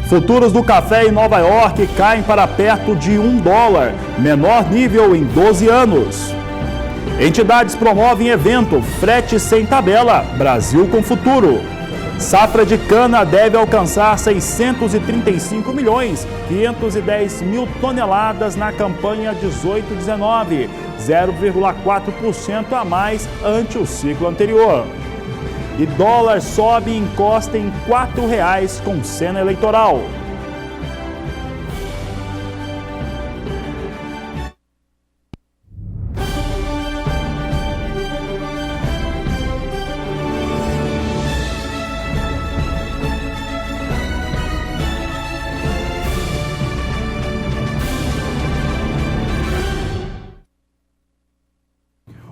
Futuros do café em Nova York caem para perto de $1, menor nível em 12 anos. Entidades promovem evento Frete Sem Tabela, Brasil com Futuro. Safra de cana deve alcançar 635 milhões, 510 mil toneladas na campanha 18-19, 0,4% a mais ante o ciclo anterior. E dólar sobe e encosta em R$ 4,00 com cena eleitoral.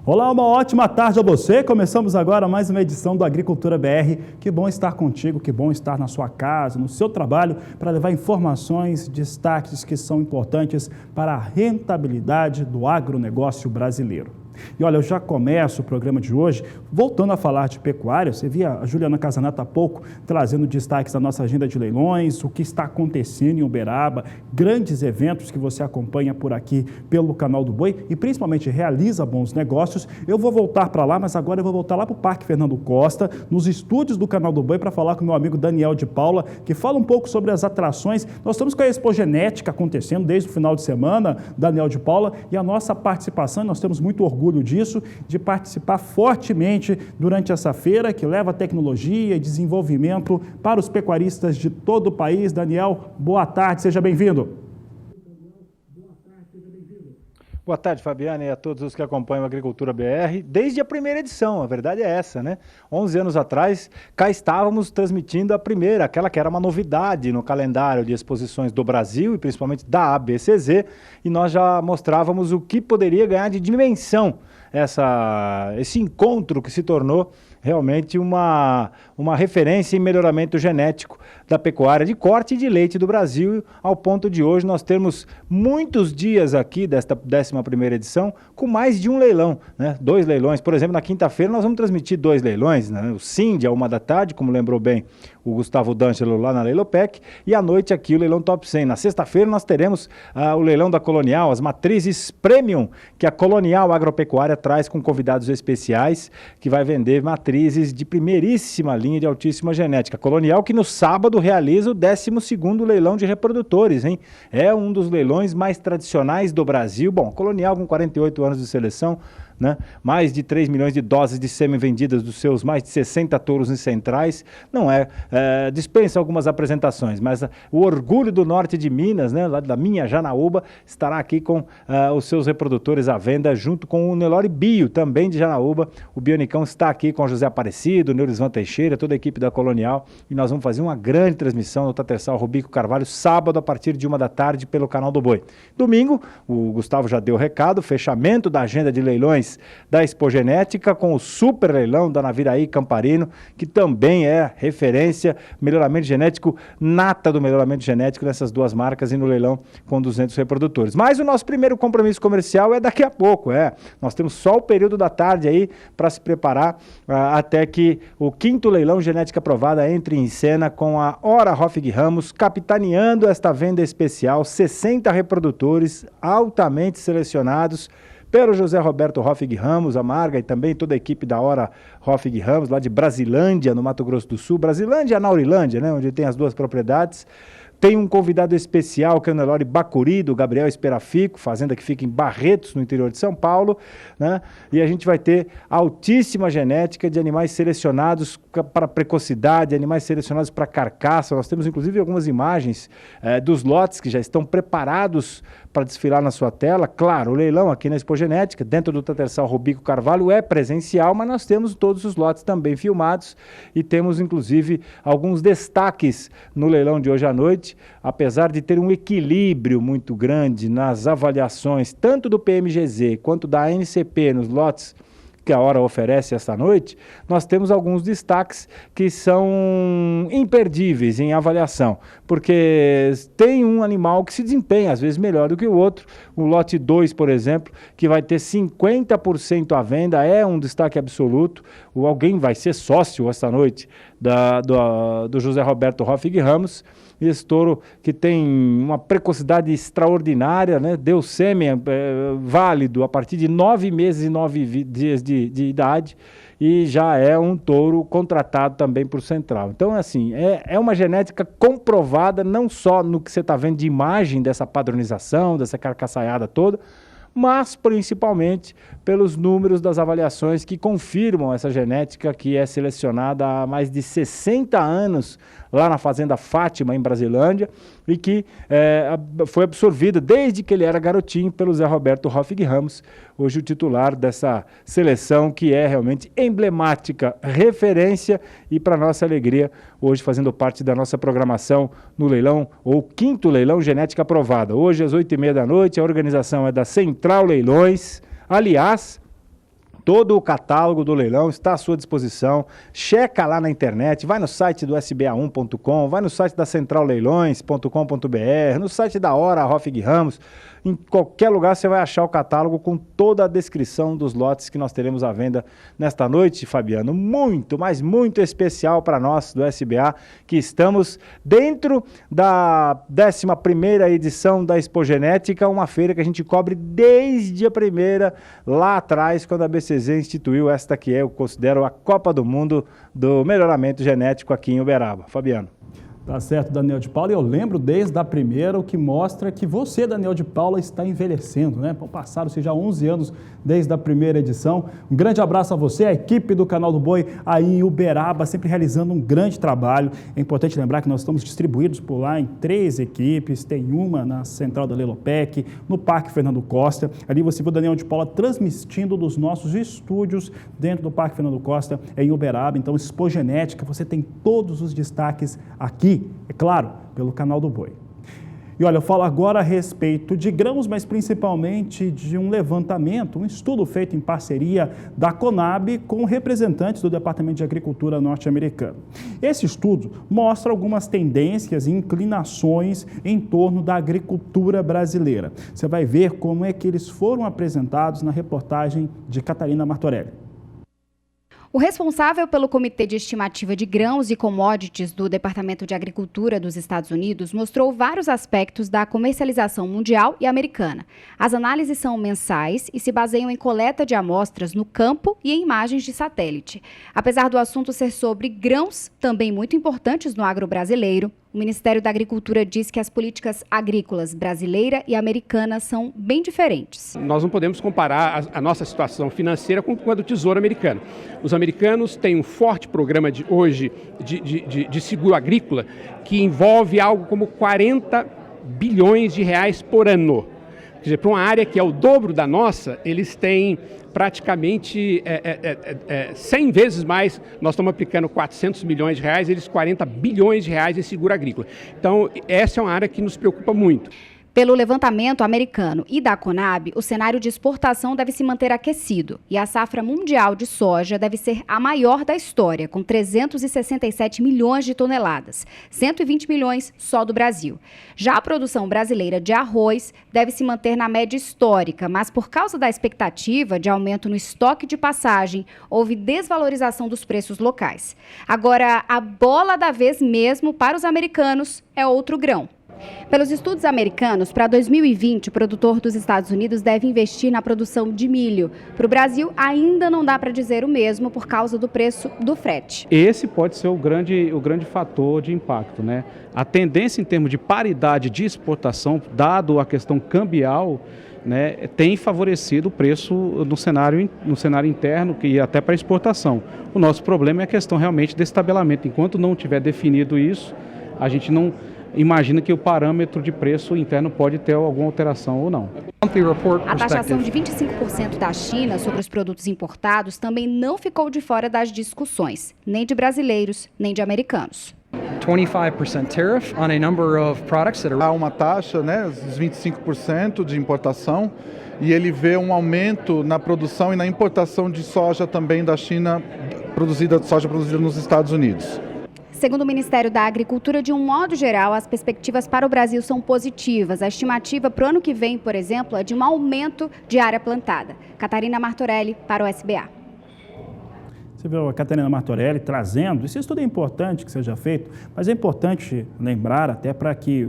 Olá, uma ótima tarde a você. Começamos agora mais uma edição do Agricultura BR. Que bom estar contigo, que bom estar na sua casa, no seu trabalho, para levar informações, destaques que são importantes para a rentabilidade do agronegócio brasileiro. E olha, eu já começo o programa de hoje voltando a falar de pecuária. Você via a Juliana Casanato há pouco trazendo destaques da nossa agenda de leilões, o que está acontecendo em Uberaba, grandes eventos que você acompanha por aqui pelo canal do Boi e principalmente realiza bons negócios. Eu vou voltar para lá, mas agora eu vou voltar lá para o Parque Fernando Costa, nos estúdios do canal do Boi, para falar com o meu amigo Daniel de Paula, que fala um pouco sobre as atrações. Nós estamos com a Expo Genética acontecendo desde o final de semana, Daniel de Paula, e a nossa participação, nós temos muito orgulho disso, de participar fortemente durante essa feira que leva tecnologia e desenvolvimento para os pecuaristas de todo o país. Daniel, boa tarde, seja bem-vindo. Boa tarde, Fabiana, e a todos os que acompanham a Agricultura BR, desde a primeira edição, a verdade é essa, né? 11 anos atrás, cá estávamos transmitindo a primeira, aquela que era uma novidade no calendário de exposições do Brasil e principalmente da ABCZ, e nós já mostrávamos o que poderia ganhar de dimensão esse encontro que se tornou realmente uma referência em melhoramento genético da pecuária de corte e de leite do Brasil, ao ponto de hoje nós termos muitos dias aqui desta 11ª edição com mais de um leilão, né? 2 leilões, por exemplo, na quinta-feira nós vamos transmitir 2 leilões, né? O Cindy, à 13h, como lembrou bem o Gustavo D'Angelo lá na Leilopec, e à noite aqui o leilão Top 100. Na sexta-feira nós teremos o leilão da Colonial, as matrizes Premium, que a Colonial Agropecuária traz com convidados especiais, que vai vender matrizes de primeiríssima linha de altíssima genética. Colonial que no sábado realiza o 12º leilão de reprodutores, hein? É um dos leilões mais tradicionais do Brasil. Bom, Colonial com 48 anos de seleção, né? Mais de 3 milhões de doses de sêmen vendidas dos seus mais de 60 touros em centrais, não dispensa algumas apresentações, mas o orgulho do norte de Minas, né, lá da minha Janaúba, estará aqui com os seus reprodutores à venda, junto com o Nelore Bio, também de Janaúba. O Bionicão está aqui com o José Aparecido, o Neurisvan Teixeira, toda a equipe da Colonial, e nós vamos fazer uma grande transmissão no Tatersal Rubico Carvalho, sábado a partir de 13h pelo canal do Boi. Domingo, o Gustavo já deu o recado, fechamento da agenda de leilões da Expo Genética com o super leilão da Naviraí Camparino, que também é referência, melhoramento genético, nata do melhoramento genético nessas duas marcas e no leilão com 200 reprodutores. Mas o nosso primeiro compromisso comercial é daqui a pouco, nós temos só o período da tarde aí para se preparar até que o 5º leilão genética aprovada entre em cena com a Hora Hofig Ramos, capitaneando esta venda especial, 60 reprodutores altamente selecionados pelo José Roberto Hofig Ramos, a Marga, e também toda a equipe da Hora Hofig Ramos, lá de Brasilândia, no Mato Grosso do Sul. Brasilândia e Naurilândia, né, onde tem as duas propriedades. Tem um convidado especial, que é o Nelore Bacuri, do Gabriel Esperafico, fazenda que fica em Barretos, no interior de São Paulo, né? E a gente vai ter altíssima genética de animais selecionados para precocidade, animais selecionados para carcaça. Nós temos, inclusive, algumas imagens dos lotes que já estão preparados para desfilar na sua tela. Claro, o leilão aqui na Expo Genética, dentro do Tatersal Rubico Carvalho, é presencial, mas nós temos todos os lotes também filmados e temos, inclusive, alguns destaques no leilão de hoje à noite, apesar de ter um equilíbrio muito grande nas avaliações, tanto do PMGZ quanto da ANCP nos lotes que a Hora oferece esta noite, nós temos alguns destaques que são imperdíveis em avaliação, porque tem um animal que se desempenha, às vezes, melhor do que o outro. O lote 2, por exemplo, que vai ter 50% à venda, é um destaque absoluto. Alguém vai ser sócio esta noite do José Roberto Hoffig Ramos. Esse touro que tem uma precocidade extraordinária, né? Deu sêmen válido a partir de 9 meses e 9 dias de idade, e já é um touro contratado também por Central. Então, assim, é uma genética comprovada, não só no que você está vendo de imagem dessa padronização, dessa carcaçaiada toda, mas principalmente pelos números das avaliações que confirmam essa genética, que é selecionada há mais de 60 anos lá na Fazenda Fátima, em Brasilândia, e que foi absorvida desde que ele era garotinho pelo Zé Roberto Hoffig Ramos, hoje o titular dessa seleção, que é realmente emblemática, referência, e para nossa alegria, hoje fazendo parte da nossa programação no leilão, ou 5º leilão genética aprovada. Hoje às 8h30 da noite, a organização é da Central Leilões. Aliás, todo o catálogo do leilão está à sua disposição. Checa lá na internet, vai no site do sba1.com, vai no site da centralleilões.com.br, no site da Hora Hoffig Ramos. Em qualquer lugar você vai achar o catálogo com toda a descrição dos lotes que nós teremos à venda nesta noite, Fabiano. Muito, mas muito especial para nós do SBA, que estamos dentro da 11ª edição da Expogenética, uma feira que a gente cobre desde a primeira, lá atrás, quando a BCZ instituiu esta que eu considero a Copa do Mundo do melhoramento genético aqui em Uberaba. Fabiano. Tá certo, Daniel de Paula. Eu lembro desde a primeira, o que mostra que você, Daniel de Paula, está envelhecendo, né? Passaram-se já 11 anos desde a primeira edição. Um grande abraço a você, a equipe do Canal do Boi aí em Uberaba, sempre realizando um grande trabalho. É importante lembrar que nós estamos distribuídos por lá em 3 equipes. Tem uma na Central da Lelopec, no Parque Fernando Costa. Ali você viu o Daniel de Paula transmitindo dos nossos estúdios dentro do Parque Fernando Costa, em Uberaba. Então, Expogenética, você tem todos os destaques aqui, é claro, pelo Canal do Boi. E olha, eu falo agora a respeito de grãos, mas principalmente de um levantamento, um estudo feito em parceria da Conab com representantes do Departamento de Agricultura norte-americano. Esse estudo mostra algumas tendências e inclinações em torno da agricultura brasileira. Você vai ver como é que eles foram apresentados na reportagem de Catarina Martorelli. O responsável pelo Comitê de Estimativa de Grãos e Commodities do Departamento de Agricultura dos Estados Unidos mostrou vários aspectos da comercialização mundial e americana. As análises são mensais e se baseiam em coleta de amostras no campo e em imagens de satélite. Apesar do assunto ser sobre grãos, também muito importantes no agro brasileiro, o Ministério da Agricultura diz que as políticas agrícolas brasileira e americana são bem diferentes. Nós não podemos comparar a nossa situação financeira com a do Tesouro americano. Os americanos têm um forte programa hoje de seguro agrícola que envolve algo como 40 bilhões de reais por ano. Quer dizer, para uma área que é o dobro da nossa, eles têm praticamente 100 vezes mais. Nós estamos aplicando 400 milhões de reais, eles 40 bilhões de reais em seguro agrícola. Então, essa é uma área que nos preocupa muito. Pelo levantamento americano e da Conab, o cenário de exportação deve se manter aquecido e a safra mundial de soja deve ser a maior da história, com 367 milhões de toneladas, 120 milhões só do Brasil. Já a produção brasileira de arroz deve se manter na média histórica, mas por causa da expectativa de aumento no estoque de passagem, houve desvalorização dos preços locais. Agora, a bola da vez mesmo para os americanos é outro grão. Pelos estudos americanos, para 2020, o produtor dos Estados Unidos deve investir na produção de milho. Para o Brasil, ainda não dá para dizer o mesmo por causa do preço do frete. Esse pode ser o grande fator de impacto, né? A tendência em termos de paridade de exportação, dado a questão cambial, né, tem favorecido o preço no cenário interno e até para exportação. O nosso problema é a questão realmente desse tabelamento. Enquanto não tiver definido isso, a gente não imagina que o parâmetro de preço interno pode ter alguma alteração ou não. A taxação de 25% da China sobre os produtos importados também não ficou de fora das discussões, nem de brasileiros, nem de americanos. 25% tariff on a number of products that are... Há uma taxa, né, dos 25% de importação, e ele vê um aumento na produção e na importação de soja também da China, soja produzida nos Estados Unidos. Segundo o Ministério da Agricultura, de um modo geral, as perspectivas para o Brasil são positivas. A estimativa para o ano que vem, por exemplo, é de um aumento de área plantada. Catarina Martorelli, para o SBA. Você viu a Catarina Martorelli trazendo, esse estudo é importante que seja feito, mas é importante lembrar até para que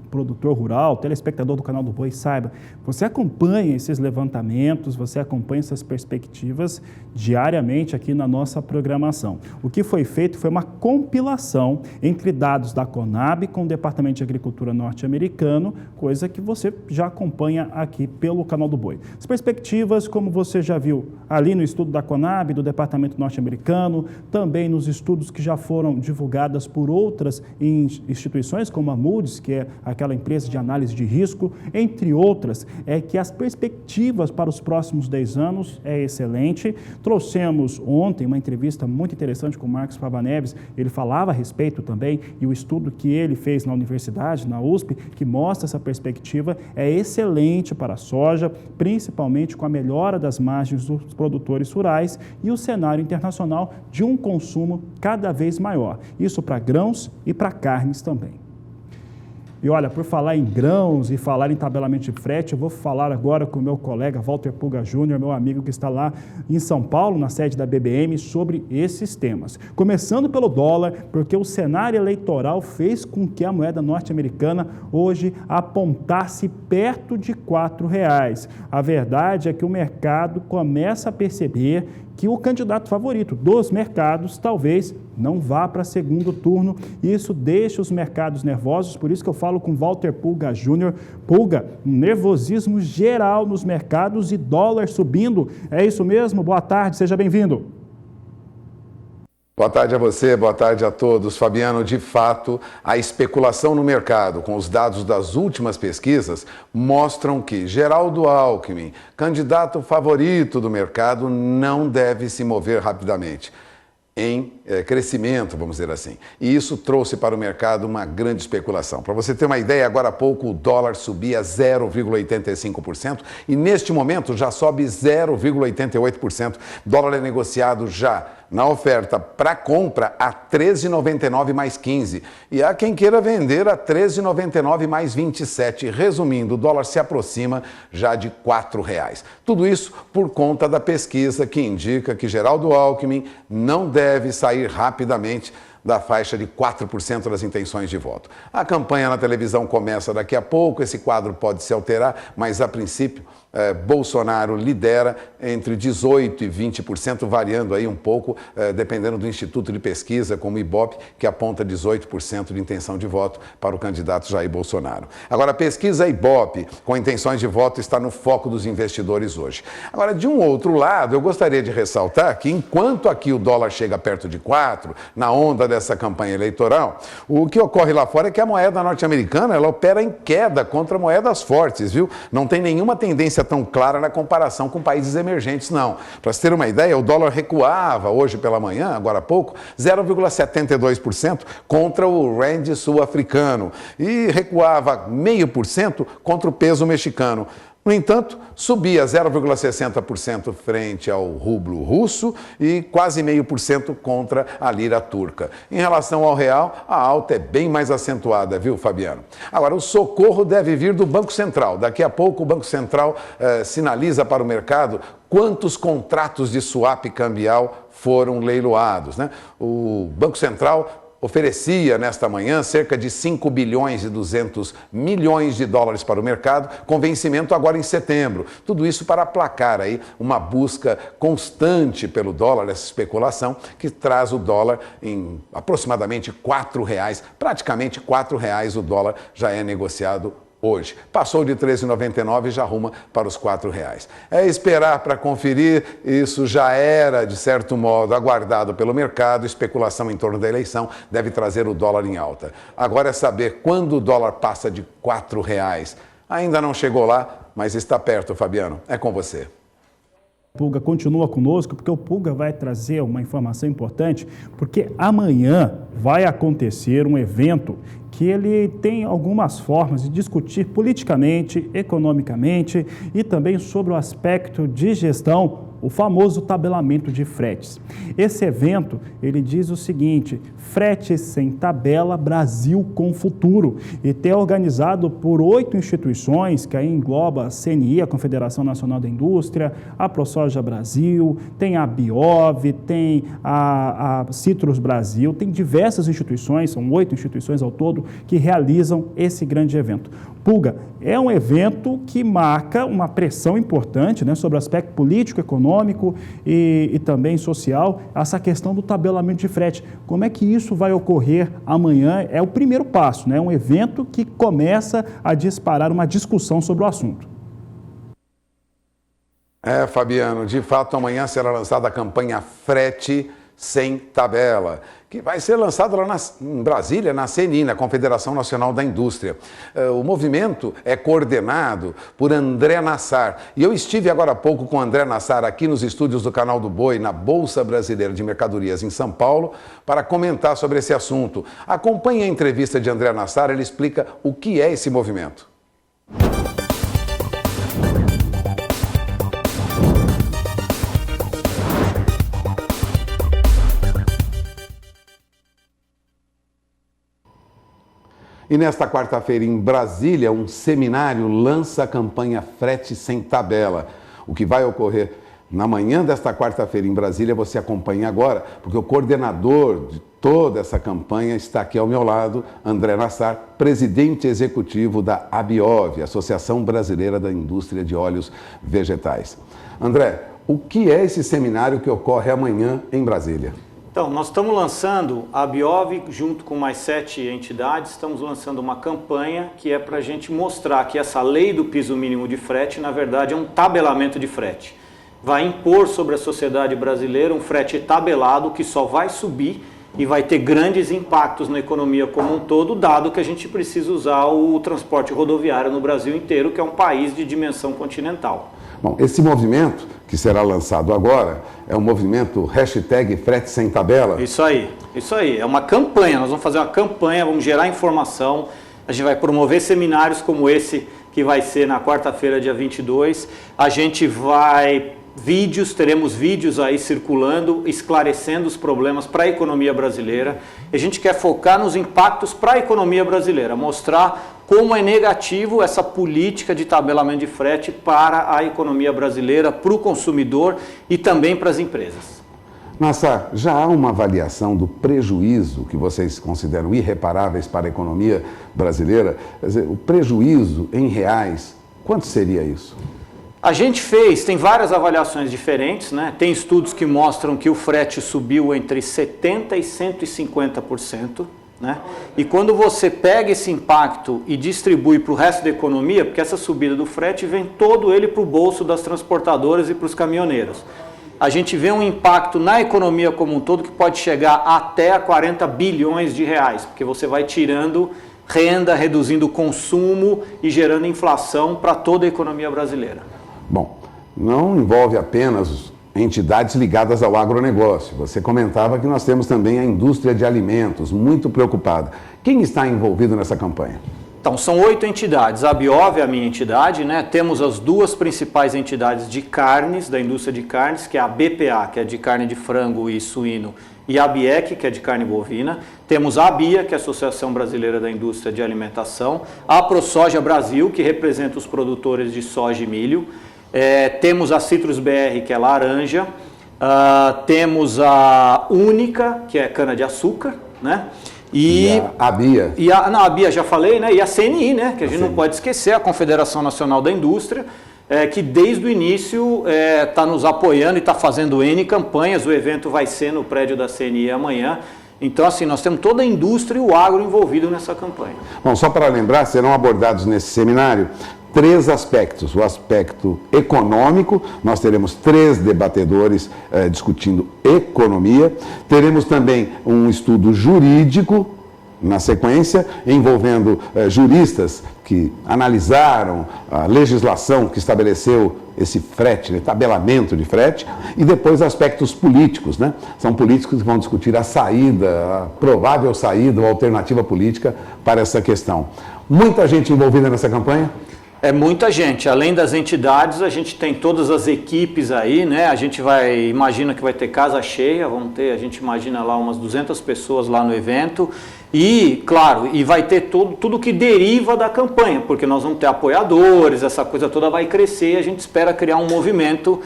produtor rural, o telespectador do canal do Boi saiba, você acompanha esses levantamentos, você acompanha essas perspectivas diariamente aqui na nossa programação. O que foi feito foi uma compilação entre dados da Conab com o Departamento de Agricultura norte-americano, coisa que você já acompanha aqui pelo canal do Boi. As perspectivas, como você já viu ali no estudo da Conab, do Departamento norte-americano, também nos estudos que já foram divulgados por outras instituições, como a Moody's, que é aquela empresa de análise de risco, entre outras, é que as perspectivas para os próximos 10 anos é excelente. Trouxemos ontem uma entrevista muito interessante com o Marcos Favaneves, ele falava a respeito também, e o estudo que ele fez na universidade, na USP, que mostra essa perspectiva, é excelente para a soja, principalmente com a melhora das margens dos produtores rurais e o cenário internacional de um consumo cada vez maior. Isso para grãos e para carnes também. E olha, por falar em grãos e falar em tabelamento de frete, eu vou falar agora com o meu colega Walter Pulga Júnior, meu amigo que está lá em São Paulo, na sede da BBM, sobre esses temas. Começando pelo dólar, porque o cenário eleitoral fez com que a moeda norte-americana hoje apontasse perto de R$ 4,00. A verdade é que o mercado começa a perceber que o candidato favorito dos mercados talvez não vá para segundo turno, e isso deixa os mercados nervosos, por isso que eu falo com Walter Pulga Júnior. Pulga, um nervosismo geral nos mercados e dólar subindo, é isso mesmo? Boa tarde, seja bem-vindo. Boa tarde a você, boa tarde a todos. Fabiano, de fato, a especulação no mercado com os dados das últimas pesquisas mostram que Geraldo Alckmin, candidato favorito do mercado, não deve se mover rapidamente em crescimento, vamos dizer assim. E isso trouxe para o mercado uma grande especulação. Para você ter uma ideia, agora há pouco o dólar subia 0,85% e neste momento já sobe 0,88%. Dólar é negociado já na oferta para compra a R$ 13,99 mais 15. E há quem queira vender a R$ 13,99 mais 27. Resumindo, o dólar se aproxima já de R$ 4,00. Tudo isso por conta da pesquisa que indica que Geraldo Alckmin não deve sair rapidamente da faixa de 4% das intenções de voto. A campanha na televisão começa daqui a pouco, esse quadro pode se alterar, mas a princípio Bolsonaro lidera entre 18% e 20%, variando aí um pouco, dependendo do Instituto de Pesquisa, como o Ibope, que aponta 18% de intenção de voto para o candidato Jair Bolsonaro. Agora, a pesquisa Ibope, com intenções de voto, está no foco dos investidores hoje. Agora, de um outro lado, eu gostaria de ressaltar que, enquanto aqui o dólar chega perto de 4, na onda dessa campanha eleitoral, o que ocorre lá fora é que a moeda norte-americana, ela opera em queda contra moedas fortes, viu? Não tem nenhuma tendência tão clara na comparação com países emergentes, não. Para você ter uma ideia, o dólar recuava hoje pela manhã, agora há pouco, 0,72% contra o rand sul-africano e recuava 0,5% contra o peso mexicano. No entanto, subia 0,60% frente ao rublo russo e quase 0,5% contra a lira turca. Em relação ao real, a alta é bem mais acentuada, viu, Fabiano? Agora, o socorro deve vir do Banco Central. Daqui a pouco o Banco Central sinaliza para o mercado quantos contratos de swap cambial foram leiloados, né? O Banco Central oferecia nesta manhã cerca de 5 bilhões e 200 milhões de dólares para o mercado, com vencimento agora em setembro. Tudo isso para aplacar aí uma busca constante pelo dólar, essa especulação que traz o dólar em aproximadamente R$ 4,00. Praticamente R$ 4,00 o dólar já é negociado hoje. Passou de R$ 13,99 e já arruma para os R$ 4,00. É esperar para conferir, isso já era, de certo modo, aguardado pelo mercado, especulação em torno da eleição deve trazer o dólar em alta. Agora é saber quando o dólar passa de R$ 4,00. Ainda não chegou lá, mas está perto, Fabiano. É com você. Pulga continua conosco, porque o Pulga vai trazer uma informação importante, porque amanhã vai acontecer um evento que ele tem algumas formas de discutir politicamente, economicamente e também sobre o aspecto de gestão o famoso tabelamento de fretes. Esse evento, ele diz o seguinte: Fretes sem tabela, Brasil com futuro, e é organizado por 8 instituições, que aí engloba a CNI, a Confederação Nacional da Indústria, a ProSoja Brasil, tem a Biov, tem a Citrus Brasil, tem diversas instituições, são 8 instituições ao todo, que realizam esse grande evento. Pulga, é um evento que marca uma pressão importante, né, sobre o aspecto político, econômico e também social, essa questão do tabelamento de frete. Como é que isso vai ocorrer amanhã? É o primeiro passo, né? Um evento que começa a disparar uma discussão sobre o assunto. Fabiano, de fato amanhã será lançada a campanha Frete Sem Tabela, que vai ser lançada lá em Brasília, na CNI, na Confederação Nacional da Indústria. O movimento é coordenado por André Nassar. E eu estive agora há pouco com André Nassar aqui nos estúdios do Canal do Boi, na Bolsa Brasileira de Mercadorias em São Paulo, para comentar sobre esse assunto. Acompanhe a entrevista de André Nassar, ele explica o que é esse movimento. E nesta quarta-feira, em Brasília, um seminário lança a campanha Frete Sem Tabela. O que vai ocorrer na manhã desta quarta-feira em Brasília, você acompanha agora, porque o coordenador de toda essa campanha está aqui ao meu lado, André Nassar, presidente executivo da ABIOV, Associação Brasileira da Indústria de Óleos Vegetais. André, o que é esse seminário que ocorre amanhã em Brasília? Então, nós estamos lançando, a ABIOV, junto com mais 7 entidades, estamos lançando uma campanha que é para a gente mostrar que essa lei do piso mínimo de frete, na verdade, é um tabelamento de frete. Vai impor sobre a sociedade brasileira um frete tabelado que só vai subir e vai ter grandes impactos na economia como um todo, dado que a gente precisa usar o transporte rodoviário no Brasil inteiro, que é um país de dimensão continental. Bom, esse movimento que será lançado agora é um movimento hashtag Frete Sem Tabela? Isso aí. É uma campanha, nós vamos fazer uma campanha, vamos gerar informação, a gente vai promover seminários como esse que vai ser na quarta-feira, dia 22, a gente vai... teremos vídeos aí circulando, esclarecendo os problemas para a economia brasileira. A gente quer focar nos impactos para a economia brasileira, mostrar como é negativo essa política de tabelamento de frete para a economia brasileira, para o consumidor e também para as empresas. Nassar, já há uma avaliação do prejuízo que vocês consideram irreparáveis para a economia brasileira? Quer dizer, o prejuízo em reais, quanto seria isso? A gente tem várias avaliações diferentes, né? Tem estudos que mostram que o frete subiu entre 70% e 150%, né? E quando você pega esse impacto e distribui para o resto da economia, porque essa subida do frete vem todo ele para o bolso das transportadoras e para os caminhoneiros. A gente vê um impacto na economia como um todo que pode chegar até a 40 bilhões de reais, porque você vai tirando renda, reduzindo o consumo e gerando inflação para toda a economia brasileira. Bom, não envolve apenas entidades ligadas ao agronegócio. Você comentava que nós temos também a indústria de alimentos, muito preocupada. Quem está envolvido nessa campanha? Então, são 8 entidades. A ABIOV é a minha entidade, né? Temos as 2 principais entidades de carnes, da indústria de carnes, que é a BPA, que é de carne de frango e suíno, e a ABIEC, que é de carne bovina. Temos a ABIA, que é a Associação Brasileira da Indústria de Alimentação. A ProSoja Brasil, que representa os produtores de soja e milho. Temos a Citrus BR, que é laranja, temos a Única, que é cana-de-açúcar, né? E a ABIA? A ABIA já falei, né? E a CNI, né? Que a gente não pode esquecer, a Confederação Nacional da Indústria, que desde o início está nos apoiando e está fazendo N campanhas. O evento vai ser no prédio da CNI amanhã. Então, assim, nós temos toda a indústria e o agro envolvido nessa campanha. Bom, só para lembrar, serão abordados nesse seminário 3 aspectos. O aspecto econômico, nós teremos 3 debatedores discutindo economia. Teremos também um estudo jurídico, na sequência, envolvendo juristas que analisaram a legislação que estabeleceu esse frete, né, tabelamento de frete, e depois aspectos políticos, né? São políticos que vão discutir a saída, a provável saída ou alternativa política para essa questão. Muita gente envolvida nessa campanha? É muita gente. Além das entidades, a gente tem todas as equipes aí, né? A gente imagina que vai ter casa cheia, a gente imagina lá umas 200 pessoas lá no evento. E, claro, vai ter tudo que deriva da campanha, porque nós vamos ter apoiadores, essa coisa toda vai crescer e a gente espera criar um movimento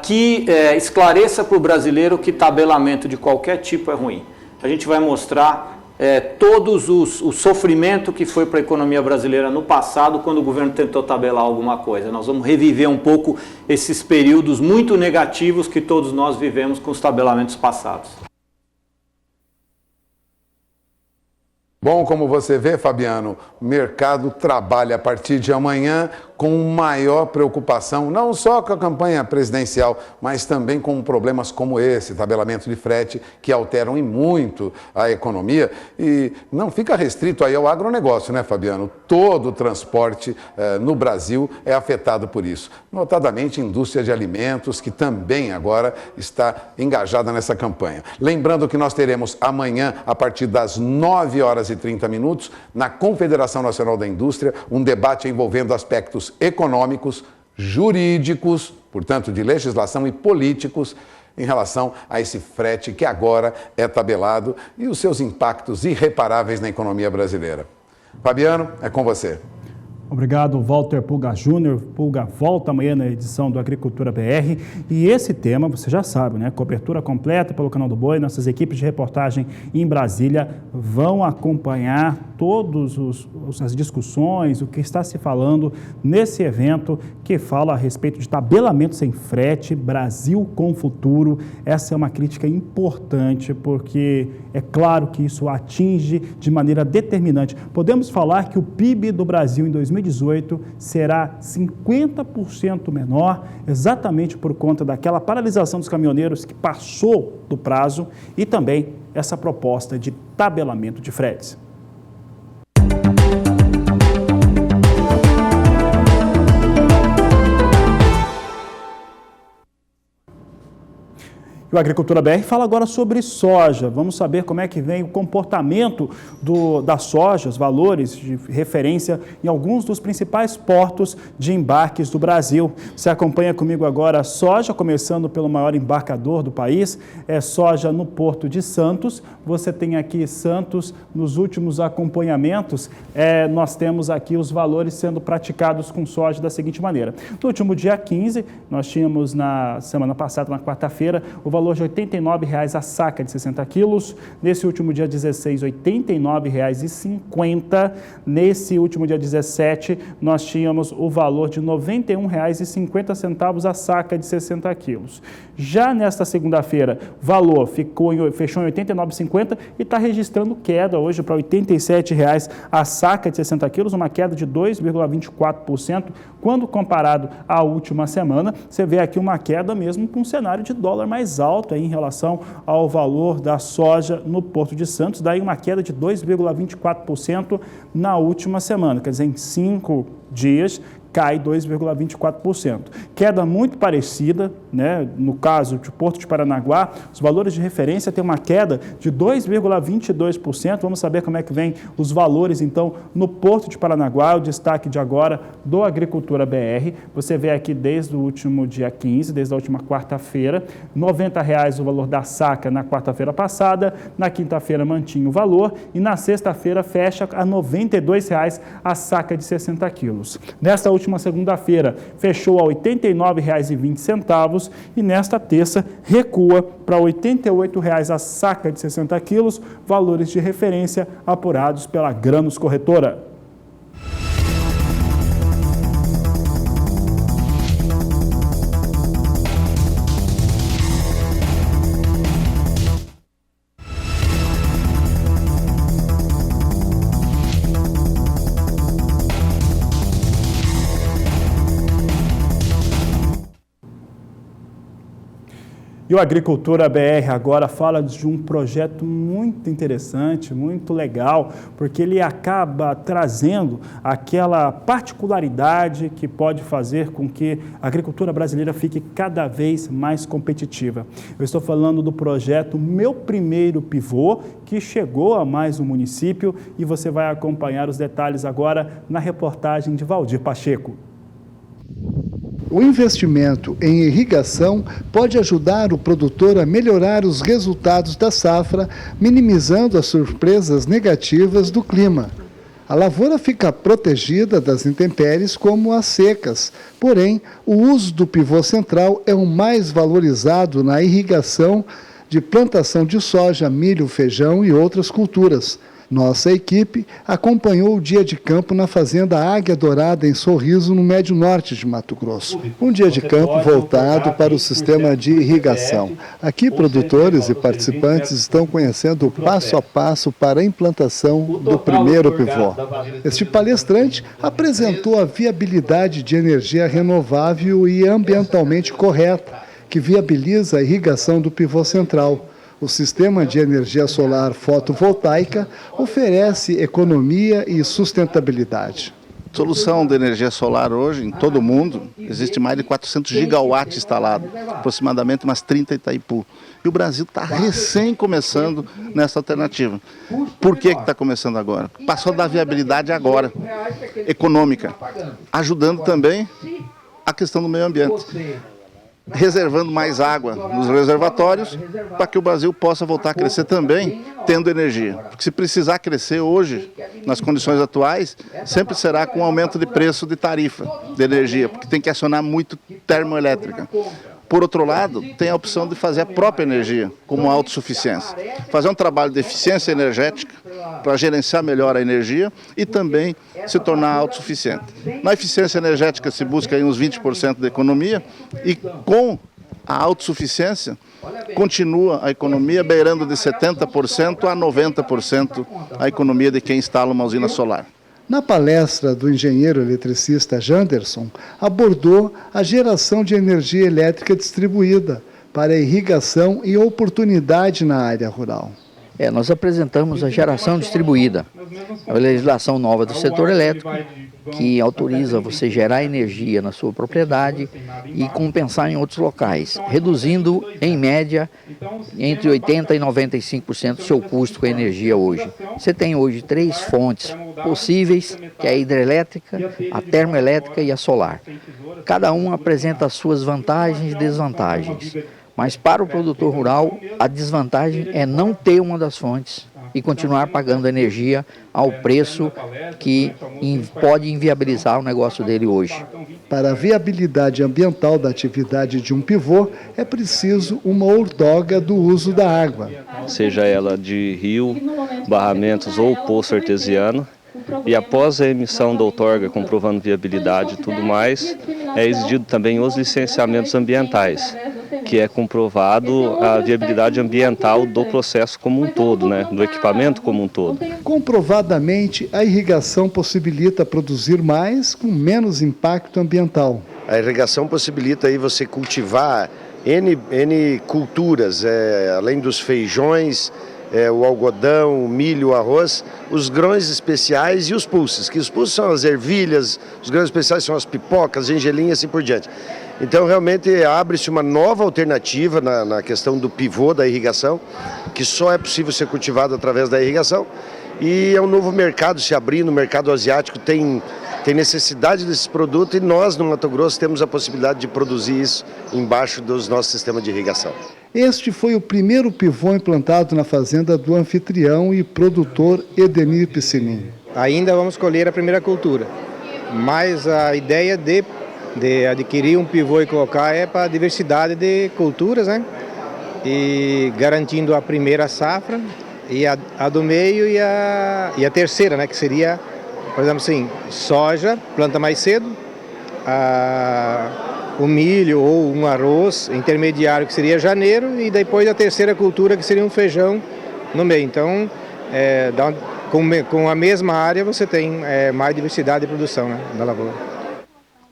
que esclareça para o brasileiro que tabelamento de qualquer tipo é ruim. A gente vai mostrar todos o sofrimento que foi para a economia brasileira no passado, quando o governo tentou tabelar alguma coisa. Nós vamos reviver um pouco esses períodos muito negativos que todos nós vivemos com os tabelamentos passados. Bom, como você vê, Fabiano, o mercado trabalha a partir de amanhã com maior preocupação, não só com a campanha presidencial, mas também com problemas como esse, tabelamento de frete, que alteram em muito a economia. E não fica restrito aí ao agronegócio, né, Fabiano? Todo o transporte no Brasil é afetado por isso. Notadamente, a indústria de alimentos, que também agora está engajada nessa campanha. Lembrando que nós teremos amanhã, a partir das 9h30, na Confederação Nacional da Indústria, um debate envolvendo aspectos econômicos, jurídicos, portanto de legislação e políticos em relação a esse frete que agora é tabelado e os seus impactos irreparáveis na economia brasileira. Fabiano, é com você. Obrigado, Walter Pulga Júnior. Pulga volta amanhã na edição do Agricultura BR. E esse tema, você já sabe, né? Cobertura completa pelo Canal do Boi. Nossas equipes de reportagem em Brasília vão acompanhar todas as discussões, o que está se falando nesse evento que fala a respeito de tabelamento sem frete, Brasil com futuro. Essa é uma crítica importante, porque é claro que isso atinge de maneira determinante. Podemos falar que o PIB do Brasil em 2018 será 50% menor, exatamente por conta daquela paralisação dos caminhoneiros que passou do prazo e também essa proposta de tabelamento de fretes. O Agricultura BR fala agora sobre soja. Vamos saber como é que vem o comportamento da soja, os valores de referência em alguns dos principais portos de embarques do Brasil. Você acompanha comigo agora a soja, começando pelo maior embarcador do país, é soja no Porto de Santos. Você tem aqui Santos, nos últimos acompanhamentos, nós temos aqui os valores sendo praticados com soja da seguinte maneira. No último dia 15, nós tínhamos na semana passada, na quarta-feira, o valor de R$ 89,00 a saca de 60 quilos. Nesse último dia 16, R$ 89,50. Nesse último dia 17, nós tínhamos o valor de R$ 91,50 a saca de 60 quilos. Já nesta segunda-feira, o valor fechou em R$ 89,50 e está registrando queda hoje para R$ 87,00 a saca de 60 quilos, uma queda de 2,24%. Quando comparado à última semana, você vê aqui uma queda mesmo com um cenário de dólar mais alto aí em relação ao valor da soja no Porto de Santos, daí uma queda de 2,24% na última semana, quer dizer, em 5 dias cai 2,24%. Queda muito parecida, né? No caso de Porto de Paranaguá, os valores de referência têm uma queda de 2,22%. Vamos saber como é que vem os valores, então, no Porto de Paranaguá, o destaque de agora do Agricultura BR. Você vê aqui desde o último dia 15, desde a última quarta-feira, R$ 90,00 o valor da saca na quarta-feira passada, na quinta-feira mantinha o valor e na sexta-feira fecha a R$ 92,00 a saca de 60 quilos. Nesta última segunda-feira fechou a R$ 89,20 e nesta terça recua para R$ 88,00 a saca de 60 quilos, valores de referência apurados pela Grãos Corretora. E o Agricultura BR agora fala de um projeto muito interessante, muito legal, porque ele acaba trazendo aquela particularidade que pode fazer com que a agricultura brasileira fique cada vez mais competitiva. Eu estou falando do projeto Meu Primeiro Pivô, que chegou a mais um município, e você vai acompanhar os detalhes agora na reportagem de Valdir Pacheco. O investimento em irrigação pode ajudar o produtor a melhorar os resultados da safra, minimizando as surpresas negativas do clima. A lavoura fica protegida das intempéries como as secas, porém, o uso do pivô central é o mais valorizado na irrigação de plantação de soja, milho, feijão e outras culturas. Nossa equipe acompanhou o dia de campo na fazenda Águia Dourada, em Sorriso, no Médio Norte de Mato Grosso. Um dia de campo voltado para o sistema de irrigação. Aqui, produtores e participantes estão conhecendo o passo a passo para a implantação do primeiro pivô. Este palestrante apresentou a viabilidade de energia renovável e ambientalmente correta, que viabiliza a irrigação do pivô central. O sistema de energia solar fotovoltaica oferece economia e sustentabilidade. Solução de energia solar hoje, em todo o mundo, existe mais de 400 gigawatts instalados, aproximadamente umas 30 Itaipu. E o Brasil está recém começando nessa alternativa. Por que está começando agora? Passou da viabilidade agora, econômica, ajudando também a questão do meio ambiente. Reservando mais água nos reservatórios para que o Brasil possa voltar a crescer também, tendo energia. Porque se precisar crescer hoje, nas condições atuais, sempre será com aumento de preço de tarifa de energia, porque tem que acionar muito termoelétrica. Por outro lado, tem a opção de fazer a própria energia, como autossuficiência. Fazer um trabalho de eficiência energética para gerenciar melhor a energia e também se tornar autossuficiente. Na eficiência energética se busca aí uns 20% de economia e com a autossuficiência continua a economia beirando de 70% a 90% a economia de quem instala uma usina solar. Na palestra do engenheiro eletricista Janderson, abordou a geração de energia elétrica distribuída para irrigação e oportunidade na área rural. Nós apresentamos a geração distribuída, a legislação nova do setor elétrico, que autoriza você gerar energia na sua propriedade e compensar em outros locais, reduzindo, em média, entre 80% e 95% do seu custo com a energia hoje. Você tem hoje 3 fontes possíveis, que é a hidrelétrica, a termoelétrica e a solar. Cada uma apresenta as suas vantagens e desvantagens. Mas para o produtor rural, a desvantagem é não ter uma das fontes e continuar pagando energia ao preço que pode inviabilizar o negócio dele hoje. Para a viabilidade ambiental da atividade de um pivô, é preciso uma outorga do uso da água. Seja ela de rio, barramentos ou poço artesiano. E após a emissão da outorga comprovando viabilidade e tudo mais, é exigido também os licenciamentos ambientais, que é comprovado a viabilidade ambiental do processo como um todo, do equipamento como um todo. Comprovadamente, a irrigação possibilita produzir mais com menos impacto ambiental. A irrigação possibilita aí você cultivar N culturas, além dos feijões, o algodão, o milho, o arroz, os grãos especiais e os pulses, que os pulses são as ervilhas, os grãos especiais são as pipocas, gengelinhas e assim por diante. Então realmente abre-se uma nova alternativa na questão do pivô da irrigação, que só é possível ser cultivado através da irrigação, e é um novo mercado se abrindo, o mercado asiático tem necessidade desses produtos e nós no Mato Grosso temos a possibilidade de produzir isso embaixo dos nossos sistemas de irrigação. Este foi o primeiro pivô implantado na fazenda do anfitrião e produtor Edenir Piscinin. Ainda vamos colher a primeira cultura, mas a ideia de adquirir um pivô e colocar é para a diversidade de culturas, e garantindo a primeira safra, e a do meio e a terceira, que seria, por exemplo assim, soja, planta mais cedo, o milho ou um arroz intermediário, que seria janeiro, e depois a terceira cultura, que seria um feijão no meio. Então, com a mesma área, você tem mais diversidade de produção, da lavoura.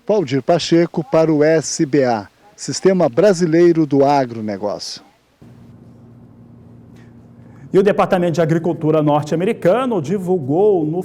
Valdir Pacheco para o SBA. Sistema Brasileiro do Agronegócio. E o Departamento de Agricultura norte-americano divulgou no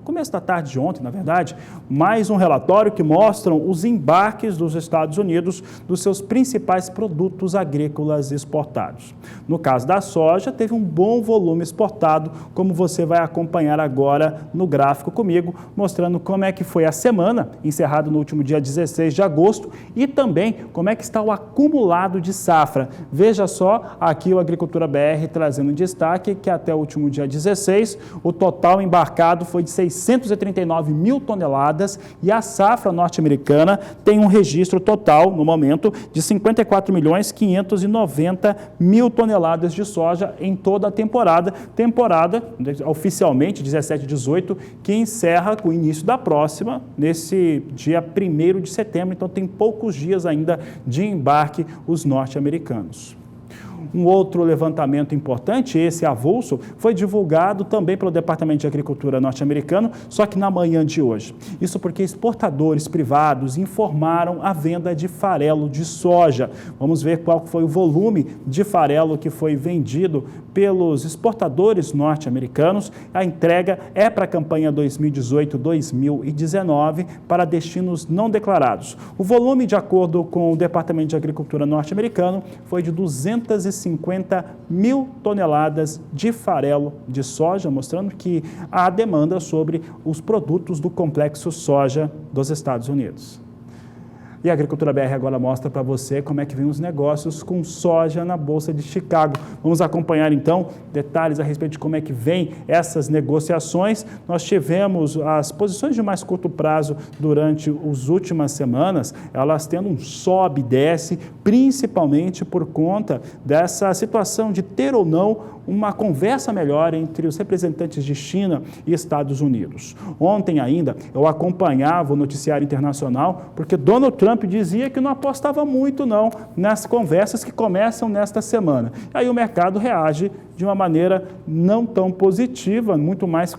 começo da tarde de ontem, na verdade, mais um relatório que mostra os embarques dos Estados Unidos dos seus principais produtos agrícolas exportados. No caso da soja, teve um bom volume exportado, como você vai acompanhar agora no gráfico comigo, mostrando como é que foi a semana, encerrada no último dia 16 de agosto, e também como é que está o acumulado de safra. Veja só, aqui o Agricultura BR trazendo destaque que até o último dia 16, o total embarcado foi de 639 mil toneladas e a safra norte-americana tem um registro total, no momento, de 54 milhões 590 mil toneladas de soja em toda a temporada. Temporada, oficialmente, 17 e 18, que encerra com o início da próxima, nesse dia 1º de setembro. Então, tem poucos dias ainda de embarque os norte-americanos. Um outro levantamento importante, esse avulso, foi divulgado também pelo Departamento de Agricultura norte-americano, só que na manhã de hoje. Isso porque exportadores privados informaram a venda de farelo de soja. Vamos ver qual foi o volume de farelo que foi vendido pelos exportadores norte-americanos. A entrega é para a campanha 2018-2019 para destinos não declarados. O volume, de acordo com o Departamento de Agricultura norte-americano, foi de 250 mil toneladas de farelo de soja, mostrando que há demanda sobre os produtos do complexo soja dos Estados Unidos. E a Agricultura BR agora mostra para você como é que vem os negócios com soja na Bolsa de Chicago. Vamos acompanhar, então, detalhes a respeito de como é que vem essas negociações. Nós tivemos as posições de mais curto prazo durante as últimas semanas, elas tendo um sobe e desce, principalmente por conta dessa situação de ter ou não uma conversa melhor entre os representantes de China e Estados Unidos. Ontem ainda eu acompanhava o noticiário internacional porque Donald Trump dizia que não apostava muito não nas conversas que começam nesta semana. Aí o mercado reage de uma maneira não tão positiva, muito mais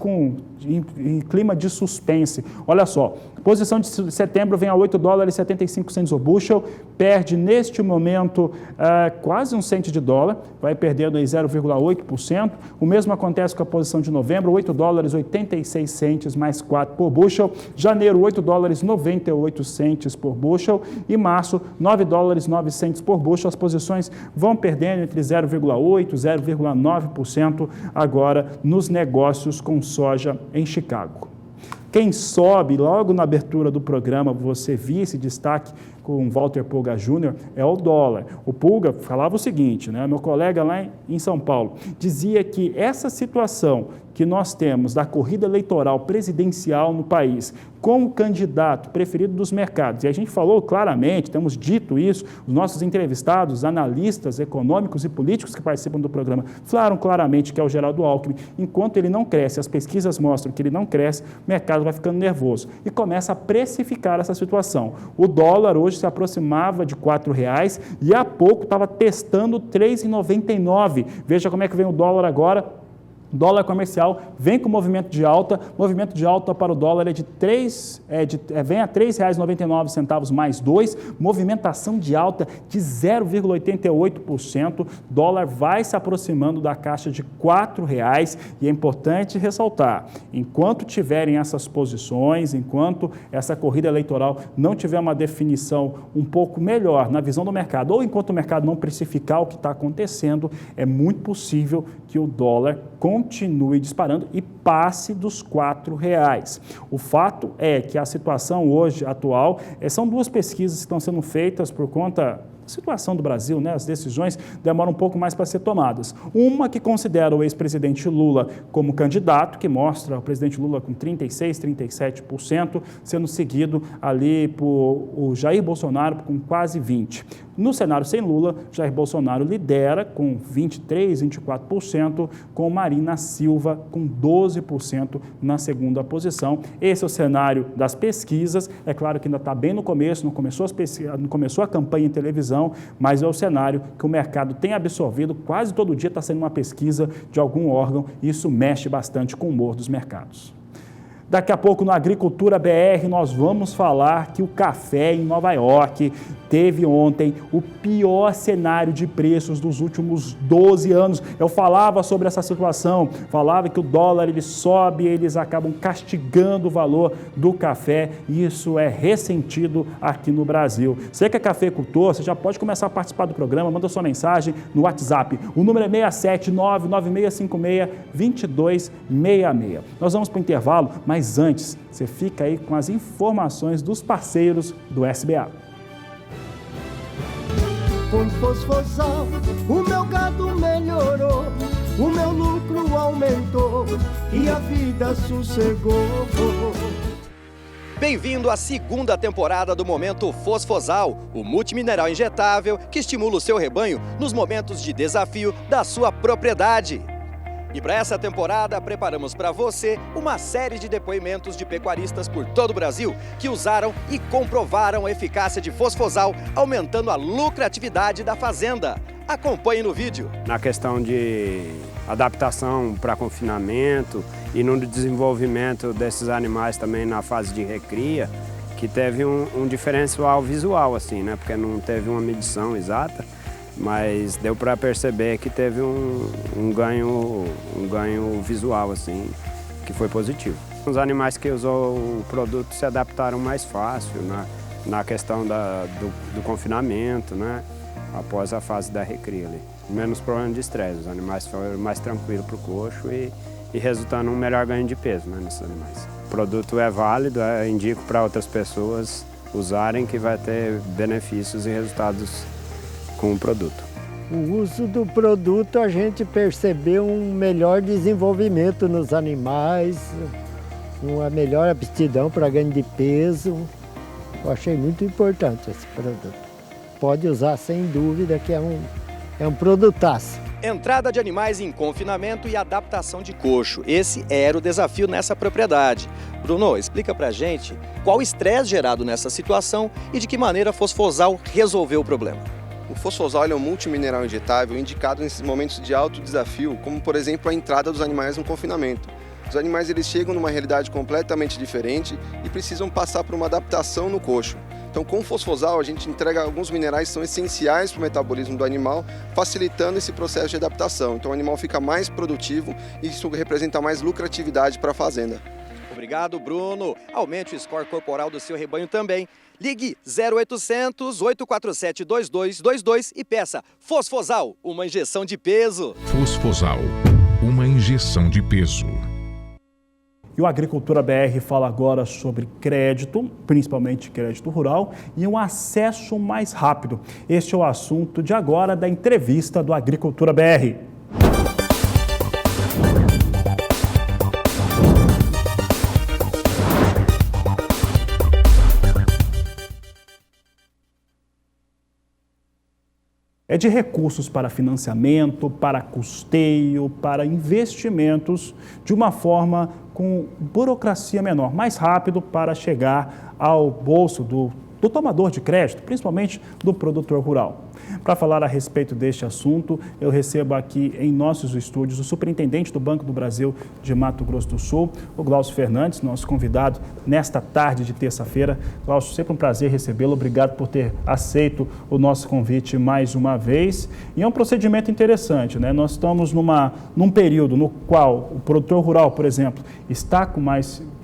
em clima de suspense. Olha só, posição de setembro vem a $8,75 o bushel, perde neste momento quase 1 cento de dólar, vai perdendo aí 0,8%. O mesmo acontece com a posição de novembro, $8,86 mais 4 por bushel. Janeiro, $8,98 por bushel. E março, $9,09 por bushel. As posições vão perdendo entre 0,8% e 0,9% agora nos negócios com soja em Chicago. Quem sobe, logo na abertura do programa, você viu esse destaque com Walter Pulga Jr., é o dólar. O Pulga falava o seguinte, né, meu colega lá em São Paulo, dizia que essa situação que nós temos da corrida eleitoral presidencial no país, com o candidato preferido dos mercados, e a gente falou claramente, temos dito isso, os nossos entrevistados, analistas econômicos e políticos que participam do programa, falaram claramente que é o Geraldo Alckmin. Enquanto ele não cresce, as pesquisas mostram que ele não cresce, o mercado vai ficando nervoso e começa a precificar essa situação. O dólar hoje se aproximava de R$4 e há pouco estava testando R$3,99. Veja como é que vem o dólar agora. Dólar comercial vem com movimento de alta para o dólar vem a R$3,99 mais 2, movimentação de alta de 0,88%, dólar vai se aproximando da caixa de R$4, e é importante ressaltar, enquanto tiverem essas posições, enquanto essa corrida eleitoral não tiver uma definição um pouco melhor na visão do mercado, ou enquanto o mercado não precificar o que está acontecendo, é muito possível que o dólar continue disparando e passe dos R$4. O fato é que a situação hoje atual, são duas pesquisas que estão sendo feitas por conta da situação do Brasil, né? As decisões demoram um pouco mais para ser tomadas. Uma que considera o ex-presidente Lula como candidato, que mostra o presidente Lula com 36%, 37%, sendo seguido ali por o Jair Bolsonaro com quase 20%. No cenário sem Lula, Jair Bolsonaro lidera com 23%, 24%, com Marina Silva com 12% na segunda posição. Esse é o cenário das pesquisas. É claro que ainda está bem no começo, não começou a campanha em televisão, mas é o cenário que o mercado tem absorvido. Quase todo dia está sendo uma pesquisa de algum órgão e isso mexe bastante com o humor dos mercados. Daqui a pouco, no Agricultura BR, nós vamos falar que o café em Nova York teve ontem o pior cenário de preços dos últimos 12 anos. Eu falava sobre essa situação, falava que o dólar ele sobe, eles acabam castigando o valor do café e isso é ressentido aqui no Brasil. Você que é cafeicultor, você já pode começar a participar do programa, manda sua mensagem no WhatsApp. O número é 67996562266. Nós vamos para o intervalo, mas antes, você fica aí com as informações dos parceiros do SBA. Com Fosfosal, o meu gado melhorou, o meu lucro aumentou e a vida sossegou. Bem-vindo à segunda temporada do Momento Fosfosal, o multimineral injetável que estimula o seu rebanho nos momentos de desafio da sua propriedade. E para essa temporada, preparamos para você uma série de depoimentos de pecuaristas por todo o Brasil que usaram e comprovaram a eficácia de Fosfosal, aumentando a lucratividade da fazenda. Acompanhe no vídeo. Na questão de adaptação para confinamento e no desenvolvimento desses animais também na fase de recria, que teve um diferencial visual, assim, né? Porque não teve uma medição exata, mas deu para perceber que teve um ganho visual, assim, que foi positivo. Os animais que usou o produto se adaptaram mais fácil, né? Na questão do confinamento, né? Após a fase da recria ali. Menos problema de estresse, os animais foram mais tranquilos para o coxo e resultando um melhor ganho de peso, né, nesses animais. O produto é válido, eu indico para outras pessoas usarem que vai ter benefícios e resultados com o produto. O uso do produto, a gente percebeu um melhor desenvolvimento nos animais, uma melhor aptidão para ganho de peso. Eu achei muito importante esse produto. Pode usar sem dúvida que é um produtaço. Entrada de animais em confinamento e adaptação de coxo. Esse era o desafio nessa propriedade. Bruno, explica pra gente qual o estresse gerado nessa situação e de que maneira a Fosfosal resolveu o problema. O Fosfosal é um multimineral injetável indicado nesses momentos de alto desafio, como por exemplo a entrada dos animais no confinamento. Os animais eles chegam numa realidade completamente diferente e precisam passar por uma adaptação no coxo. Então, com o Fosfosal, a gente entrega alguns minerais que são essenciais para o metabolismo do animal, facilitando esse processo de adaptação. Então, o animal fica mais produtivo e isso representa mais lucratividade para a fazenda. Obrigado, Bruno. Aumente o score corporal do seu rebanho também. Ligue 0800 847 2222 e peça Fosfosal, uma injeção de peso. Fosfosal, uma injeção de peso. E o Agricultura BR fala agora sobre crédito, principalmente crédito rural, e um acesso mais rápido. Este é o assunto de agora da entrevista do Agricultura BR. É de recursos para financiamento, para custeio, para investimentos, de uma forma com burocracia menor, mais rápido para chegar ao bolso do tomador de crédito, principalmente do produtor rural. Para falar a respeito deste assunto, eu recebo aqui em nossos estúdios o superintendente do Banco do Brasil de Mato Grosso do Sul, o Glaucio Fernandes, nosso convidado nesta tarde de terça-feira. Glaucio, sempre um prazer recebê-lo, obrigado por ter aceito o nosso convite mais uma vez. E é um procedimento interessante, né? Nós estamos num período no qual o produtor rural, por exemplo, está com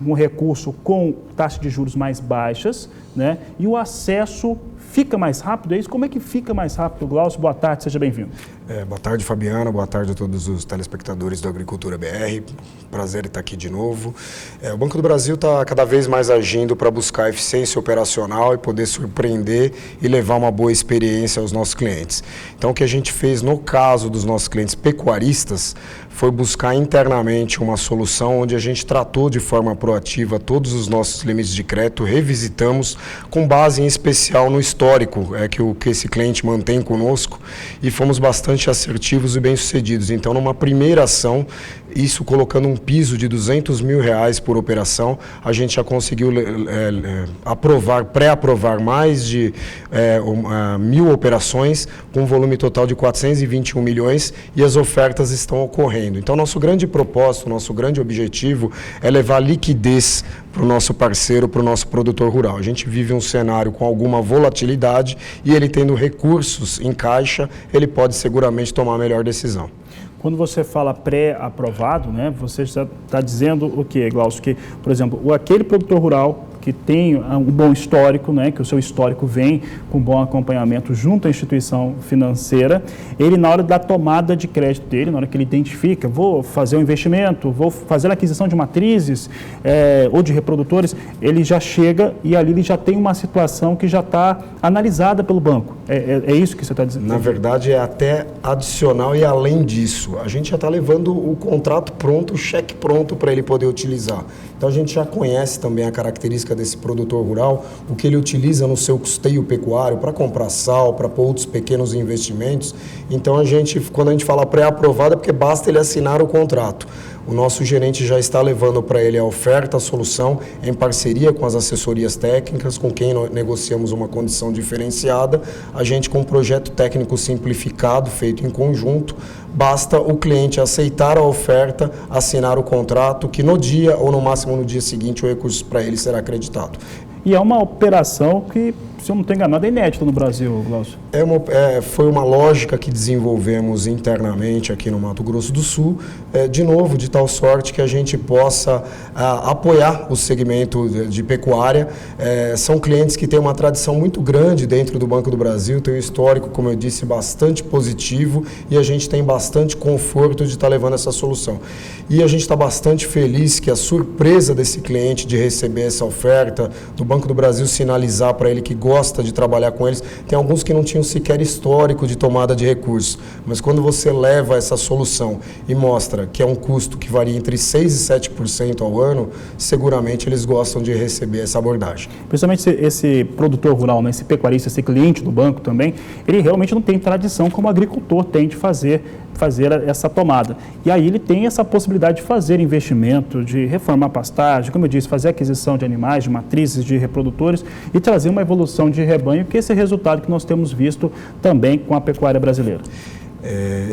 um recurso com taxas de juros mais baixas, né? E o acesso fica mais rápido, é isso? Como é que fica mais rápido, Glaucio? Boa tarde, seja bem-vindo. Boa tarde, Fabiana, boa tarde a todos os telespectadores do Agricultura BR, prazer em estar aqui de novo. O Banco do Brasil está cada vez mais agindo para buscar eficiência operacional e poder surpreender e levar uma boa experiência aos nossos clientes. Então, o que a gente fez no caso dos nossos clientes pecuaristas foi buscar internamente uma solução onde a gente tratou de forma proativa todos os nossos limites de crédito, revisitamos com base em especial no histórico que esse cliente mantém conosco e fomos bastante assertivos e bem-sucedidos. Então, numa primeira ação, isso colocando um piso de R$200 mil por operação. A gente já conseguiu pré-aprovar mais de 1.000 operações, com um volume total de 421 milhões, e as ofertas estão ocorrendo. Então, nosso grande propósito, nosso grande objetivo é levar liquidez para o nosso parceiro, para o nosso produtor rural. A gente vive um cenário com alguma volatilidade e ele tendo recursos em caixa, ele pode seguramente tomar a melhor decisão. Quando você fala pré-aprovado, né, você já está dizendo o quê, Glaucio? Que, por exemplo, aquele produtor rural que tem um bom histórico, né, que o seu histórico vem com bom acompanhamento junto à instituição financeira, ele na hora da tomada de crédito dele, na hora que ele identifica, vou fazer um investimento, vou fazer a aquisição de matrizes ou de reprodutores, ele já chega e ali ele já tem uma situação que já está analisada pelo banco. É isso que você está dizendo? Na verdade, é até adicional e além disso. A gente já está levando o contrato pronto, o cheque pronto para ele poder utilizar. Então, a gente já conhece também a característica desse produtor rural, o que ele utiliza no seu custeio pecuário para comprar sal, para pôr outros pequenos investimentos. Então, quando a gente fala pré-aprovado, é porque basta ele assinar o contrato. O nosso gerente já está levando para ele a oferta, a solução, em parceria com as assessorias técnicas, com quem negociamos uma condição diferenciada. A gente, com um projeto técnico simplificado, feito em conjunto, basta o cliente aceitar a oferta, assinar o contrato, que no dia ou no máximo no dia seguinte o recurso para ele será acreditado. E é uma operação que, se eu não estou enganado, é inédita no Brasil, Glaucio. Foi uma lógica que desenvolvemos internamente aqui no Mato Grosso do Sul, de novo, de tal sorte que a gente possa apoiar o segmento de pecuária. São clientes que têm uma tradição muito grande dentro do Banco do Brasil, tem um histórico, como eu disse, bastante positivo, e a gente tem bastante conforto de estar levando essa solução. E a gente está bastante feliz que a surpresa desse cliente de receber essa oferta, do Banco do Brasil sinalizar para ele que gosta de trabalhar com eles, tem alguns que não tinham sequer histórico de tomada de recursos, mas quando você leva essa solução e mostra que é um custo que varia entre 6% e 7% ao ano, seguramente eles gostam de receber essa abordagem. Principalmente esse produtor rural, né, esse pecuarista, esse cliente do banco também, ele realmente não tem tradição como o agricultor tem de fazer essa tomada. E aí ele tem essa possibilidade de fazer investimento, de reformar pastagem, como eu disse, fazer aquisição de animais, de matrizes, de reprodutores e trazer uma evolução de rebanho, que é esse resultado que nós temos visto também com a pecuária brasileira.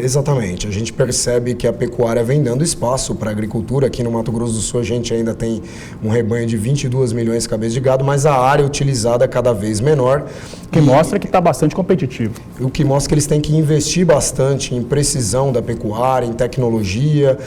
Exatamente, a gente percebe que a pecuária vem dando espaço para a agricultura. Aqui no Mato Grosso do Sul a gente ainda tem um rebanho de 22 milhões de cabeças de gado, mas a área utilizada é cada vez menor. Que mostra que está bastante competitivo. O que mostra que eles têm que investir bastante em precisão da pecuária, em tecnologia,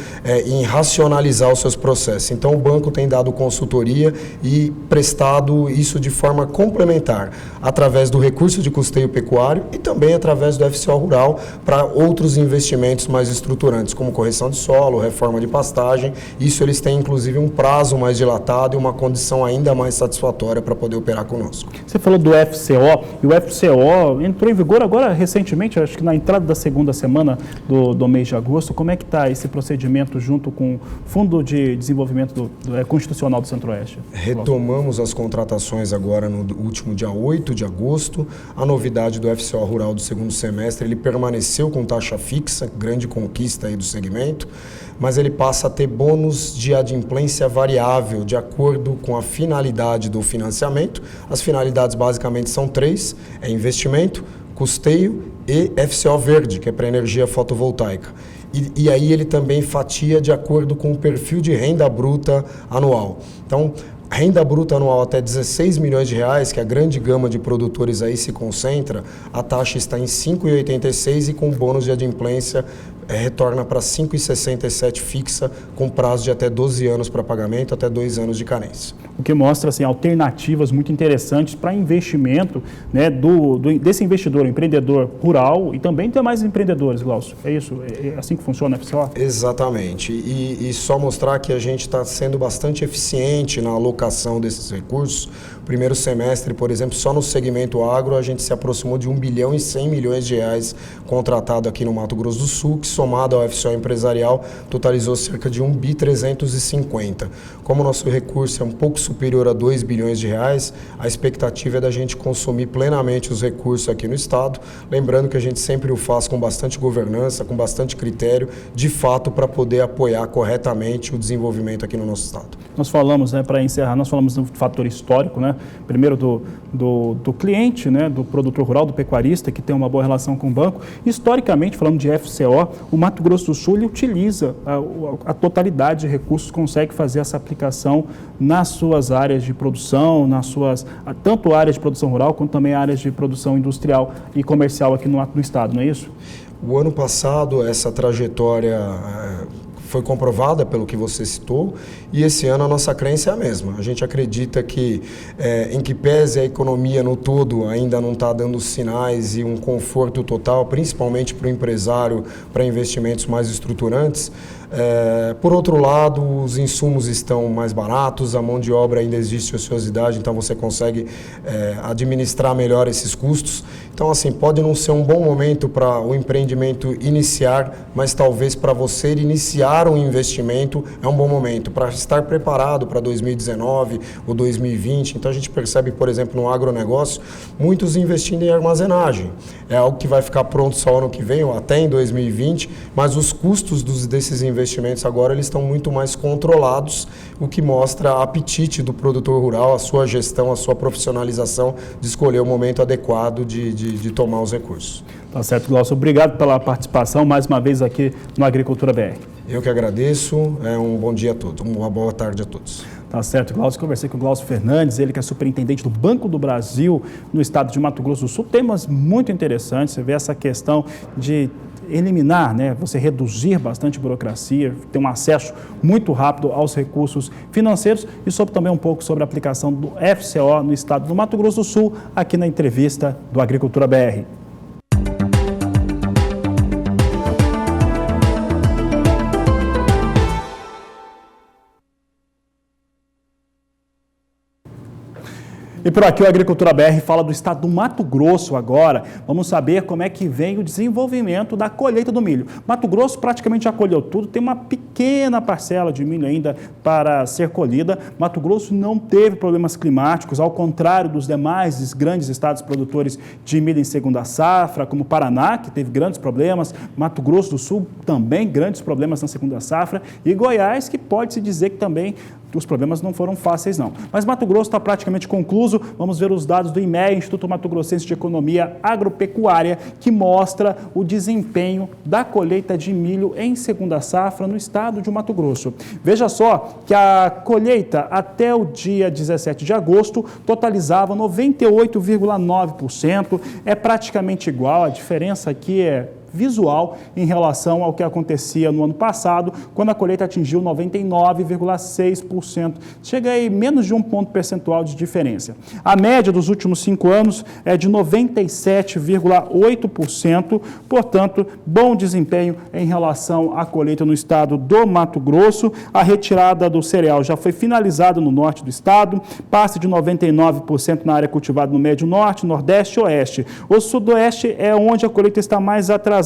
em racionalizar os seus processos. Então o banco tem dado consultoria e prestado isso de forma complementar, através do recurso de custeio pecuário e também através do FCO Rural, para outros investimentos mais estruturantes, como correção de solo, reforma de pastagem. Isso eles têm, inclusive, um prazo mais dilatado e uma condição ainda mais satisfatória para poder operar conosco. Você falou do FCO, e o FCO entrou em vigor agora recentemente, acho que na entrada da segunda semana do mês de agosto. Como é que está esse procedimento junto com o Fundo de Desenvolvimento Constitucional do Centro-Oeste? Retomamos as contratações agora no último dia 8 de agosto. A novidade do FCO Rural do segundo semestre, ele permaneceu com taxa fixa, grande conquista aí do segmento, mas ele passa a ter bônus de adimplência variável de acordo com a finalidade do financiamento. As finalidades basicamente são 3, investimento, custeio e FCO verde, que é para energia fotovoltaica. E aí ele também fatia de acordo com o perfil de renda bruta anual. Então, renda bruta anual até 16 milhões de reais, que a grande gama de produtores aí se concentra, a taxa está em 5,86 e com bônus de adimplência retorna para 5,67 fixa, com prazo de até 12 anos para pagamento, até 2 anos de carência. O que mostra assim, alternativas muito interessantes para investimento, né, desse investidor, empreendedor rural, e também tem mais empreendedores, Glaucio. É isso? É assim que funciona a FCO? Exatamente. E só mostrar que a gente está sendo bastante eficiente na alocação desses recursos. Primeiro semestre, por exemplo, só no segmento agro, a gente se aproximou de 1 bilhão e 100 milhões de reais contratado aqui no Mato Grosso do Sul, que somado ao FCO empresarial, totalizou cerca de 1.350 bi. Como o nosso recurso é um pouco superior a 2 bilhões de reais, a expectativa é da gente consumir plenamente os recursos aqui no Estado, lembrando que a gente sempre o faz com bastante governança, com bastante critério, de fato, para poder apoiar corretamente o desenvolvimento aqui no nosso Estado. Nós falamos, para encerrar, nós falamos do fator histórico, primeiro do cliente, do produtor rural, do pecuarista, que tem uma boa relação com o banco. Historicamente, falando de FCO, o Mato Grosso do Sul ele utiliza a totalidade de recursos, consegue fazer essa aplicação nas suas áreas de produção, tanto áreas de produção rural, quanto também áreas de produção industrial e comercial aqui no Estado, não é isso? O ano passado, essa trajetória foi comprovada pelo que você citou, e esse ano a nossa crença é a mesma. A gente acredita que, em que pese a economia no todo ainda não está dando sinais e um conforto total, principalmente para o empresário, para investimentos mais estruturantes, por outro lado, os insumos estão mais baratos, a mão de obra ainda existe ociosidade, então você consegue administrar melhor esses custos. Então, assim, pode não ser um bom momento para o empreendimento iniciar, mas talvez para você iniciar um investimento é um bom momento, para estar preparado para 2019 ou 2020. Então, a gente percebe, por exemplo, no agronegócio, muitos investindo em armazenagem. É algo que vai ficar pronto só ano que vem ou até em 2020, mas os custos desses investimentos agora eles estão muito mais controlados, o que mostra o apetite do produtor rural, a sua gestão, a sua profissionalização de escolher o momento adequado de tomar os recursos. Tá certo, Glaucio. Obrigado pela participação mais uma vez aqui no Agricultura BR. Eu que agradeço. Um bom dia a todos. Uma boa tarde a todos. Tá certo, Glaucio. Conversei com o Glaucio Fernandes, ele que é superintendente do Banco do Brasil no estado de Mato Grosso do Sul. Temas muito interessantes. Você vê essa questão de eliminar, você reduzir bastante burocracia, ter um acesso muito rápido aos recursos financeiros e também um pouco sobre a aplicação do FCO no estado do Mato Grosso do Sul, aqui na entrevista do Agricultura BR. E por aqui o Agricultura BR fala do estado do Mato Grosso agora. Vamos saber como é que vem o desenvolvimento da colheita do milho. Mato Grosso praticamente já colheu tudo, tem uma pequena parcela de milho ainda para ser colhida. Mato Grosso não teve problemas climáticos, ao contrário dos demais grandes estados produtores de milho em segunda safra, como Paraná, que teve grandes problemas, Mato Grosso do Sul também grandes problemas na segunda safra, e Goiás, que pode-se dizer que também os problemas não foram fáceis, não. Mas Mato Grosso está praticamente concluído. Vamos ver os dados do IMEA, Instituto Mato Grossense de Economia Agropecuária, que mostra o desempenho da colheita de milho em segunda safra no estado de Mato Grosso. Veja só que a colheita até o dia 17 de agosto totalizava 98,9%. É praticamente igual, a diferença aqui é visual em relação ao que acontecia no ano passado, quando a colheita atingiu 99,6%. Chega aí menos de um ponto percentual de diferença. A média dos últimos 5 anos é de 97,8%, portanto, bom desempenho em relação à colheita no estado do Mato Grosso. A retirada do cereal já foi finalizada no norte do estado, passa de 99% na área cultivada no médio norte, nordeste e oeste. O sudoeste é onde a colheita está mais atrasada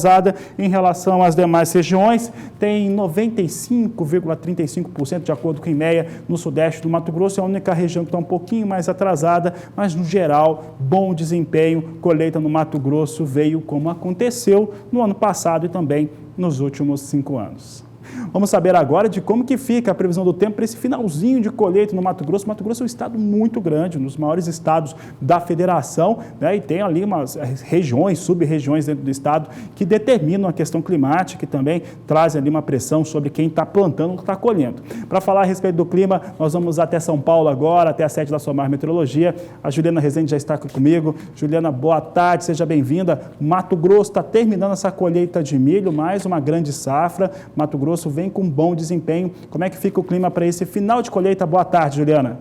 em relação às demais regiões, tem 95,35% de acordo com o IMEA no sudeste do Mato Grosso, é a única região que está um pouquinho mais atrasada, mas no geral, bom desempenho, colheita no Mato Grosso veio como aconteceu no ano passado e também nos últimos 5 anos. Vamos saber agora de como que fica a previsão do tempo para esse finalzinho de colheita no Mato Grosso. Mato Grosso é um estado muito grande, um dos maiores estados da federação, e tem ali umas regiões, sub-regiões dentro do estado que determinam a questão climática e também trazem ali uma pressão sobre quem está plantando ou está colhendo. Para falar a respeito do clima, nós vamos até São Paulo agora, até a sede da Somar Meteorologia. A Juliana Rezende já está aqui comigo. Juliana, boa tarde, seja bem-vinda. Mato Grosso está terminando essa colheita de milho, mais uma grande safra. Mato Grosso vem com bom desempenho. Como é que fica o clima para esse final de colheita? Boa tarde, Juliana.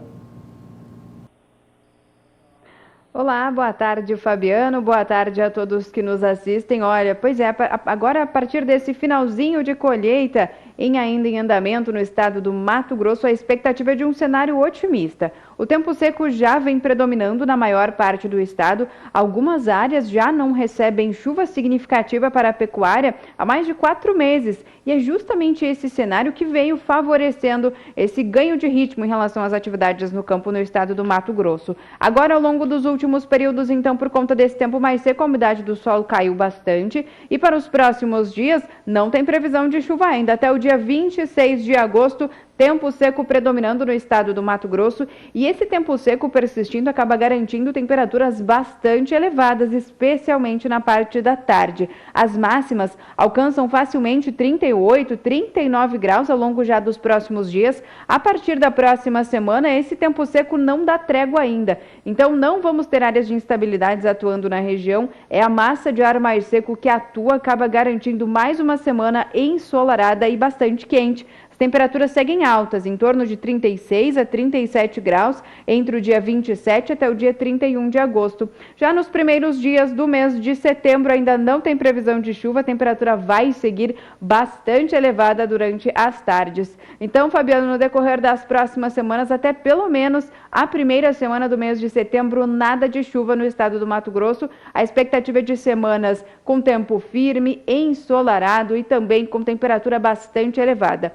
Olá, boa tarde, Fabiano. Boa tarde a todos que nos assistem. Olha, pois é, agora a partir desse finalzinho de colheita Ainda em andamento no estado do Mato Grosso, a expectativa é de um cenário otimista. O tempo seco já vem predominando na maior parte do estado. Algumas áreas já não recebem chuva significativa para a pecuária há mais de 4 meses. E é justamente esse cenário que veio favorecendo esse ganho de ritmo em relação às atividades no campo no estado do Mato Grosso. Agora, ao longo dos últimos períodos, então, por conta desse tempo mais seco, a umidade do solo caiu bastante. E para os próximos dias, não tem previsão de chuva ainda. Até o dia 26 de agosto, tempo seco predominando no estado do Mato Grosso, e esse tempo seco persistindo acaba garantindo temperaturas bastante elevadas, especialmente na parte da tarde. As máximas alcançam facilmente 38, 39 graus ao longo já dos próximos dias. A partir da próxima semana, esse tempo seco não dá trégua ainda. Então não vamos ter áreas de instabilidades atuando na região. É a massa de ar mais seco que atua, acaba garantindo mais uma semana ensolarada e bastante quente. As temperaturas seguem altas, em torno de 36 a 37 graus, entre o dia 27 até o dia 31 de agosto. Já nos primeiros dias do mês de setembro ainda não tem previsão de chuva, a temperatura vai seguir bastante elevada durante as tardes. Então, Fabiano, no decorrer das próximas semanas, até pelo menos a primeira semana do mês de setembro, nada de chuva no estado do Mato Grosso. A expectativa é de semanas com tempo firme, ensolarado e também com temperatura bastante elevada.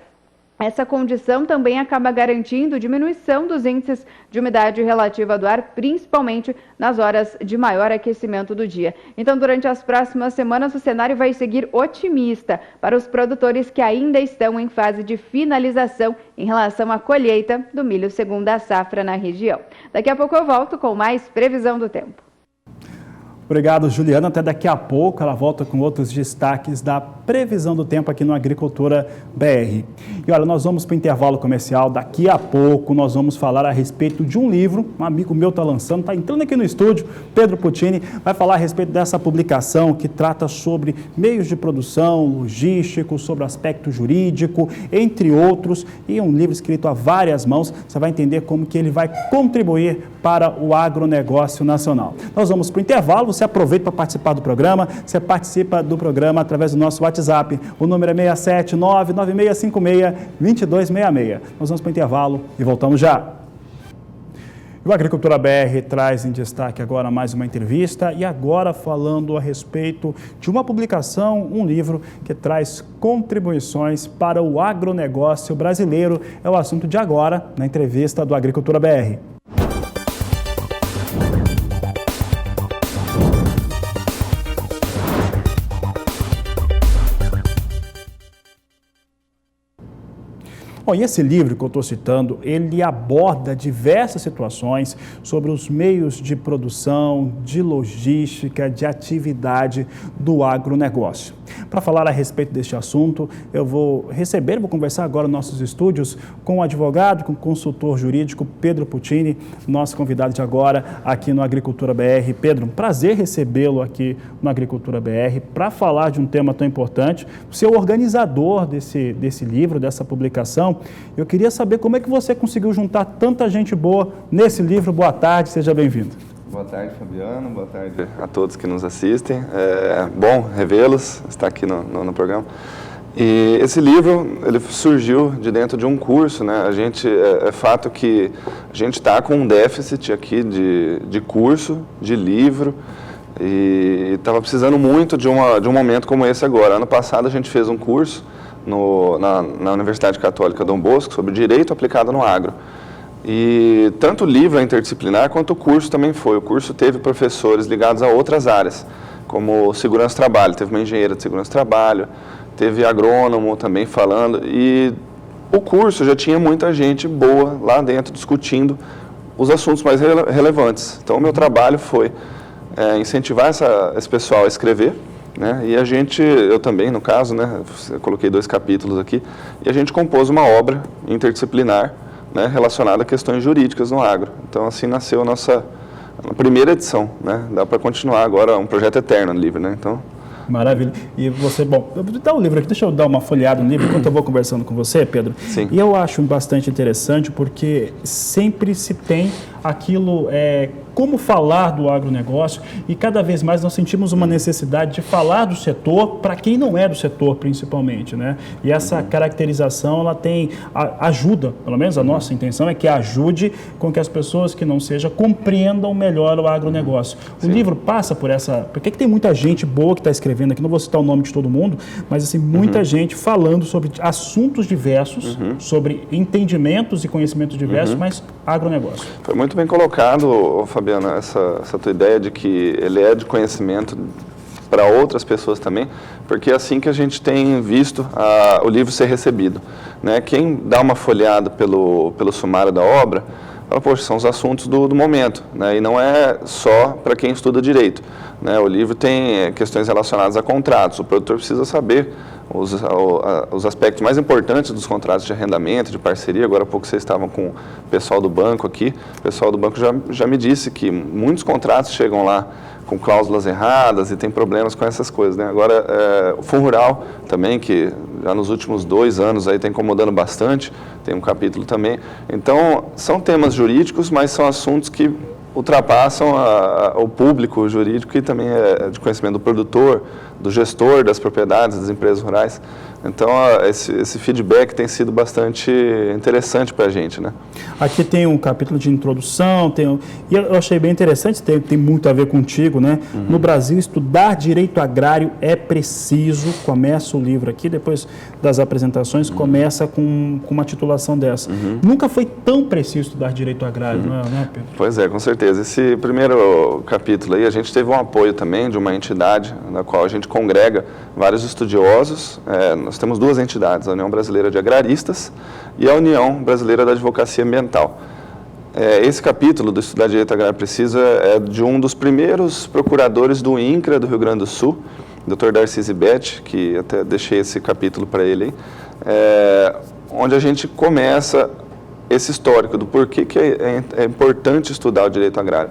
Essa condição também acaba garantindo diminuição dos índices de umidade relativa do ar, principalmente nas horas de maior aquecimento do dia. Então, durante as próximas semanas, o cenário vai seguir otimista para os produtores que ainda estão em fase de finalização em relação à colheita do milho segunda safra na região. Daqui a pouco eu volto com mais previsão do tempo. Obrigado, Juliana. Até daqui a pouco ela volta com outros destaques da previsão do tempo aqui no Agricultura BR. E olha, nós vamos para o intervalo comercial. Daqui a pouco nós vamos falar a respeito de um livro. Um amigo meu está lançando, está entrando aqui no estúdio, Pedro Puccini, vai falar a respeito dessa publicação que trata sobre meios de produção, logístico, sobre aspecto jurídico, entre outros. E um livro escrito a várias mãos. Você vai entender como que ele vai contribuir para o agronegócio nacional. Nós vamos para o intervalo. Você aproveita para participar do programa, você participa do programa através do nosso WhatsApp. O número é 67996562266. Nós vamos para o intervalo e voltamos já. O Agricultura BR traz em destaque agora mais uma entrevista e agora falando a respeito de uma publicação, um livro que traz contribuições para o agronegócio brasileiro. É o assunto de agora na entrevista do Agricultura BR. Bom, e esse livro que eu estou citando, ele aborda diversas situações sobre os meios de produção, de logística, de atividade do agronegócio. Para falar a respeito deste assunto, eu vou conversar agora nos nossos estúdios com o advogado, com o consultor jurídico Pedro Puccini, nosso convidado de agora aqui no Agricultura BR. Pedro, um prazer recebê-lo aqui no Agricultura BR para falar de um tema tão importante. Você é o organizador desse livro, dessa publicação. Eu queria saber como é que você conseguiu juntar tanta gente boa nesse livro. Boa tarde, seja bem-vindo. Boa tarde, Fabiano. Boa tarde a todos que nos assistem. É bom revê-los, estar aqui no programa. E esse livro, ele surgiu de dentro de um curso, né? É fato que a gente está com um déficit aqui de curso, de livro, e estava precisando muito de um momento como esse agora. Ano passado a gente fez um curso na Universidade Católica Dom Bosco sobre direito aplicado no agro. E tanto o livro é interdisciplinar quanto o curso também foi. O curso teve professores ligados a outras áreas, como segurança do trabalho, teve uma engenheira de segurança do trabalho, teve agrônomo também falando, e o curso já tinha muita gente boa lá dentro discutindo os assuntos mais relevantes. Então o meu trabalho foi incentivar esse pessoal a escrever, né? E eu também, no caso, né, eu coloquei 2 capítulos aqui, e a gente compôs uma obra interdisciplinar, né, relacionada a questões jurídicas no agro. Então, assim nasceu a nossa primeira edição, né? Dá para continuar agora, um projeto eterno no livro, né? Então, Maravilha. E você, bom, eu vou dar um livro aqui, deixa eu dar uma folheada no livro enquanto eu vou conversando com você, Pedro. Sim. E eu acho bastante interessante porque sempre se tem aquilo, como falar do agronegócio, e cada vez mais nós sentimos uma necessidade de falar do setor para quem não é do setor, principalmente, né? E essa caracterização, ela ajuda, pelo menos a nossa intenção é que ajude com que as pessoas que não sejam compreendam melhor o agronegócio. O livro passa por essa... Por que tem muita gente boa que está escrevendo aqui? Não vou citar o nome de todo mundo, mas assim, muita gente falando sobre assuntos diversos, sobre entendimentos e conhecimentos diversos, mas agronegócio. Foi muito bem colocado, Fabiana, essa tua ideia de que ele é de conhecimento para outras pessoas também, porque é assim que a gente tem visto o livro ser recebido, né? Quem dá uma folheada pelo sumário da obra, fala, poxa, são os assuntos do momento, né? E não é só para quem estuda direito, né? O livro tem questões relacionadas a contratos, o produtor precisa saber os aspectos mais importantes dos contratos de arrendamento, de parceria. Agora há pouco vocês estavam com o pessoal do banco aqui, o pessoal do banco já me disse que muitos contratos chegam lá com cláusulas erradas e tem problemas com essas coisas, né? Agora, o Fundo Rural também, que já nos últimos 2 anos aí está incomodando bastante, tem um capítulo também. Então, são temas jurídicos, mas são assuntos que ultrapassam o público jurídico e também é de conhecimento do produtor, do gestor das propriedades, das empresas rurais. Então, esse feedback tem sido bastante interessante para a gente, né? Aqui tem um capítulo de introdução, e eu achei bem interessante, tem muito a ver contigo, né? No Brasil, estudar direito agrário é preciso. Começa o livro aqui, depois das apresentações, começa com uma titulação dessa. Nunca foi tão preciso estudar direito agrário, não é, Pedro? Pois é, com certeza. Esse primeiro capítulo aí, a gente teve um apoio também de uma entidade na qual a gente congrega vários estudiosos. Nós temos 2 entidades, a União Brasileira de Agraristas e a União Brasileira da Advocacia Ambiental. Esse capítulo do Estudar Direito Agrário Preciso é de um dos primeiros procuradores do INCRA do Rio Grande do Sul, Dr. Darcy Zibet, que até deixei esse capítulo para ele aí, onde a gente começa esse histórico do porquê que é importante estudar o direito agrário.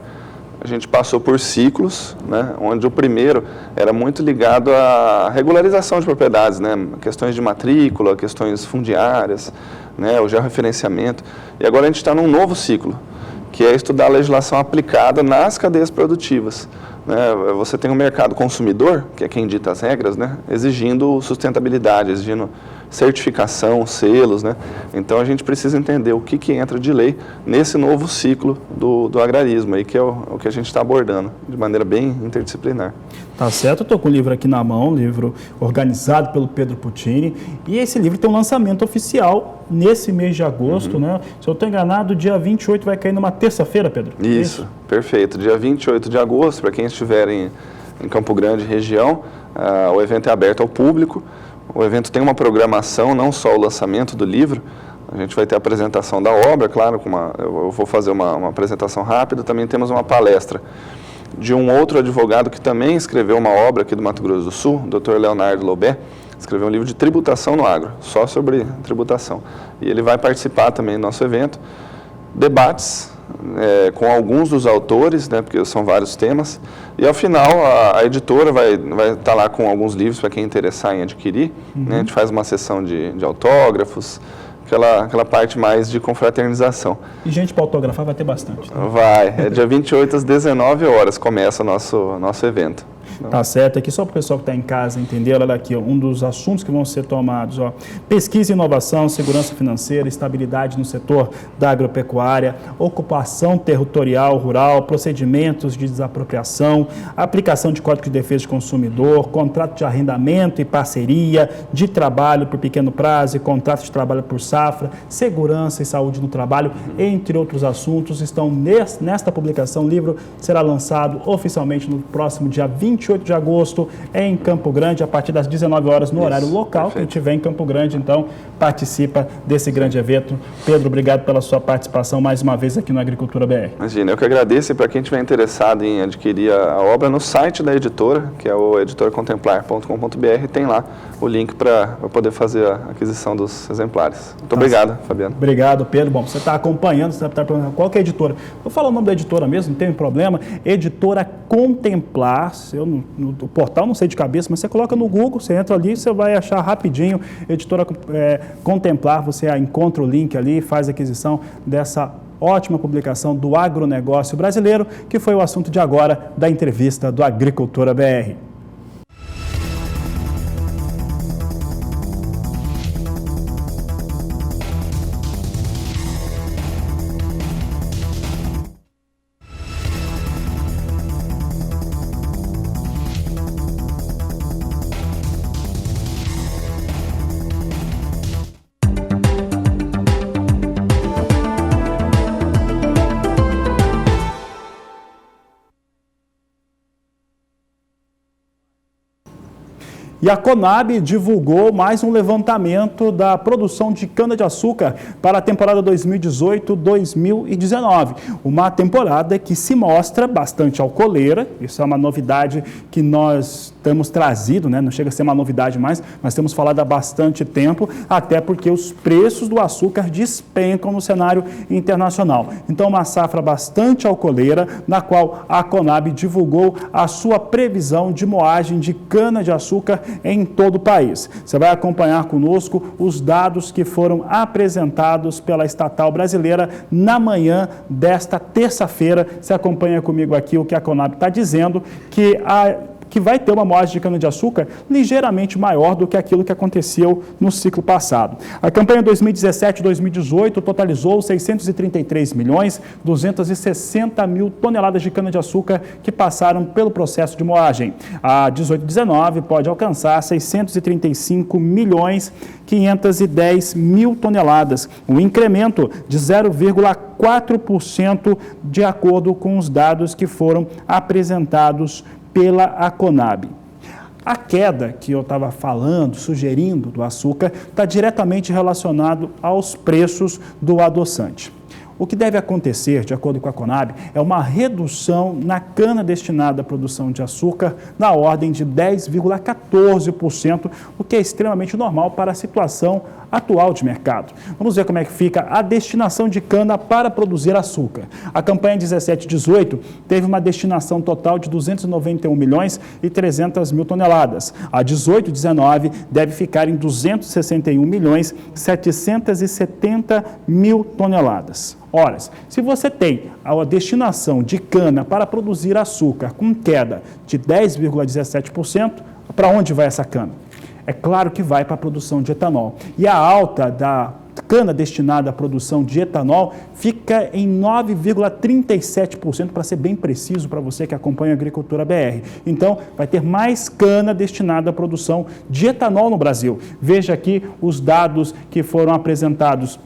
A gente passou por ciclos, né, onde o primeiro era muito ligado à regularização de propriedades, né, questões de matrícula, questões fundiárias, né, o georreferenciamento. E agora a gente está num novo ciclo, que é estudar a legislação aplicada nas cadeias produtivas. Né? Você tem um mercado consumidor, que é quem dita as regras, né, exigindo sustentabilidade, exigindo certificação, selos, né? Então a gente precisa entender o que entra de lei nesse novo ciclo do agrarismo, aí, que é o que a gente está abordando de maneira bem interdisciplinar. Tá certo, eu estou com o livro aqui na mão, um livro organizado pelo Pedro Puccini, e esse livro tem um lançamento oficial nesse mês de agosto, né? Se eu estou enganado, dia 28 vai cair numa terça-feira, Pedro? Isso, perfeito. Dia 28 de agosto, para quem estiver em Campo Grande, região, o evento é aberto ao público. O evento tem uma programação, não só o lançamento do livro, a gente vai ter a apresentação da obra, claro, eu vou fazer uma apresentação rápida, também temos uma palestra de um outro advogado que também escreveu uma obra aqui do Mato Grosso do Sul, o Dr. Leonardo Lobé, escreveu um livro de tributação no agro, só sobre tributação. E ele vai participar também do nosso evento, debates com alguns dos autores, né, porque são vários temas, e ao final a editora vai estar lá com alguns livros para quem interessar em adquirir, né, a gente faz uma sessão de autógrafos, aquela parte mais de confraternização. E gente para autografar vai ter bastante. Né? Vai, dia 28 às 19 horas começa o nosso evento. Tá certo, aqui só para o pessoal que está em casa entender, olha aqui, ó, um dos assuntos que vão ser tomados, ó, pesquisa e inovação, segurança financeira, estabilidade no setor da agropecuária, ocupação territorial rural, procedimentos de desapropriação, aplicação de código de defesa do consumidor, contrato de arrendamento e parceria, de trabalho por pequeno prazo e contrato de trabalho por safra, segurança e saúde no trabalho, entre outros assuntos, estão nesta publicação. O livro será lançado oficialmente no próximo dia 28 de agosto em Campo Grande, a partir das 19 horas no horário local. Quem estiver em Campo Grande, então, participa desse grande evento. Pedro, obrigado pela sua participação mais uma vez aqui no Agricultura BR. Imagina, eu que agradeço, e para quem estiver interessado em adquirir a obra, no site da editora, que é o editorcontemplar.com.br, tem lá o link para poder fazer a aquisição dos exemplares. Muito obrigado, Fabiano. Obrigado, Pedro. Bom, você está acompanhando, você está perguntando qual que é a editora. Vou falar o nome da editora mesmo, não tem problema. Editora Contemplar, eu não no portal, não sei de cabeça, mas você coloca no Google, você entra ali, você vai achar rapidinho, Editora Contemplar, você encontra o link ali, faz a aquisição dessa ótima publicação do agronegócio brasileiro, que foi o assunto de agora da entrevista do Agricultura BR. E a Conab divulgou mais um levantamento da produção de cana-de-açúcar para a temporada 2018-2019. Uma temporada que se mostra bastante alcooleira, isso é uma novidade que nós temos trazido, né? Não chega a ser uma novidade mais, mas temos falado há bastante tempo, até porque os preços do açúcar despencam no cenário internacional. Então, uma safra bastante alcooleira, na qual a Conab divulgou a sua previsão de moagem de cana-de-açúcar em todo o país. Você vai acompanhar conosco os dados que foram apresentados pela estatal brasileira na manhã desta terça-feira. Você acompanha comigo aqui o que a Conab está dizendo, que vai ter uma moagem de cana-de-açúcar ligeiramente maior do que aquilo que aconteceu no ciclo passado. A campanha 2017-2018 totalizou 633.260.000 toneladas de cana-de-açúcar que passaram pelo processo de moagem. A 18-19 pode alcançar 635.510.000 toneladas, um incremento de 0,4% de acordo com os dados que foram apresentados pela Conab. A queda que eu estava falando, sugerindo do açúcar, está diretamente relacionado aos preços do adoçante. O que deve acontecer, de acordo com a Conab, é uma redução na cana destinada à produção de açúcar na ordem de 10,14%, o que é extremamente normal para a situação atual de mercado. Vamos ver como é que fica a destinação de cana para produzir açúcar. A campanha 17-18 teve uma destinação total de 291.300.000 toneladas. A 18-19 deve ficar em 261.770.000 toneladas. Ora, se você tem a destinação de cana para produzir açúcar com queda de 10,17%, para onde vai essa cana? É claro que vai para a produção de etanol. E a alta da cana destinada à produção de etanol fica em 9,37%, para ser bem preciso para você que acompanha a Agricultura BR. Então, vai ter mais cana destinada à produção de etanol no Brasil. Veja aqui os dados que foram apresentados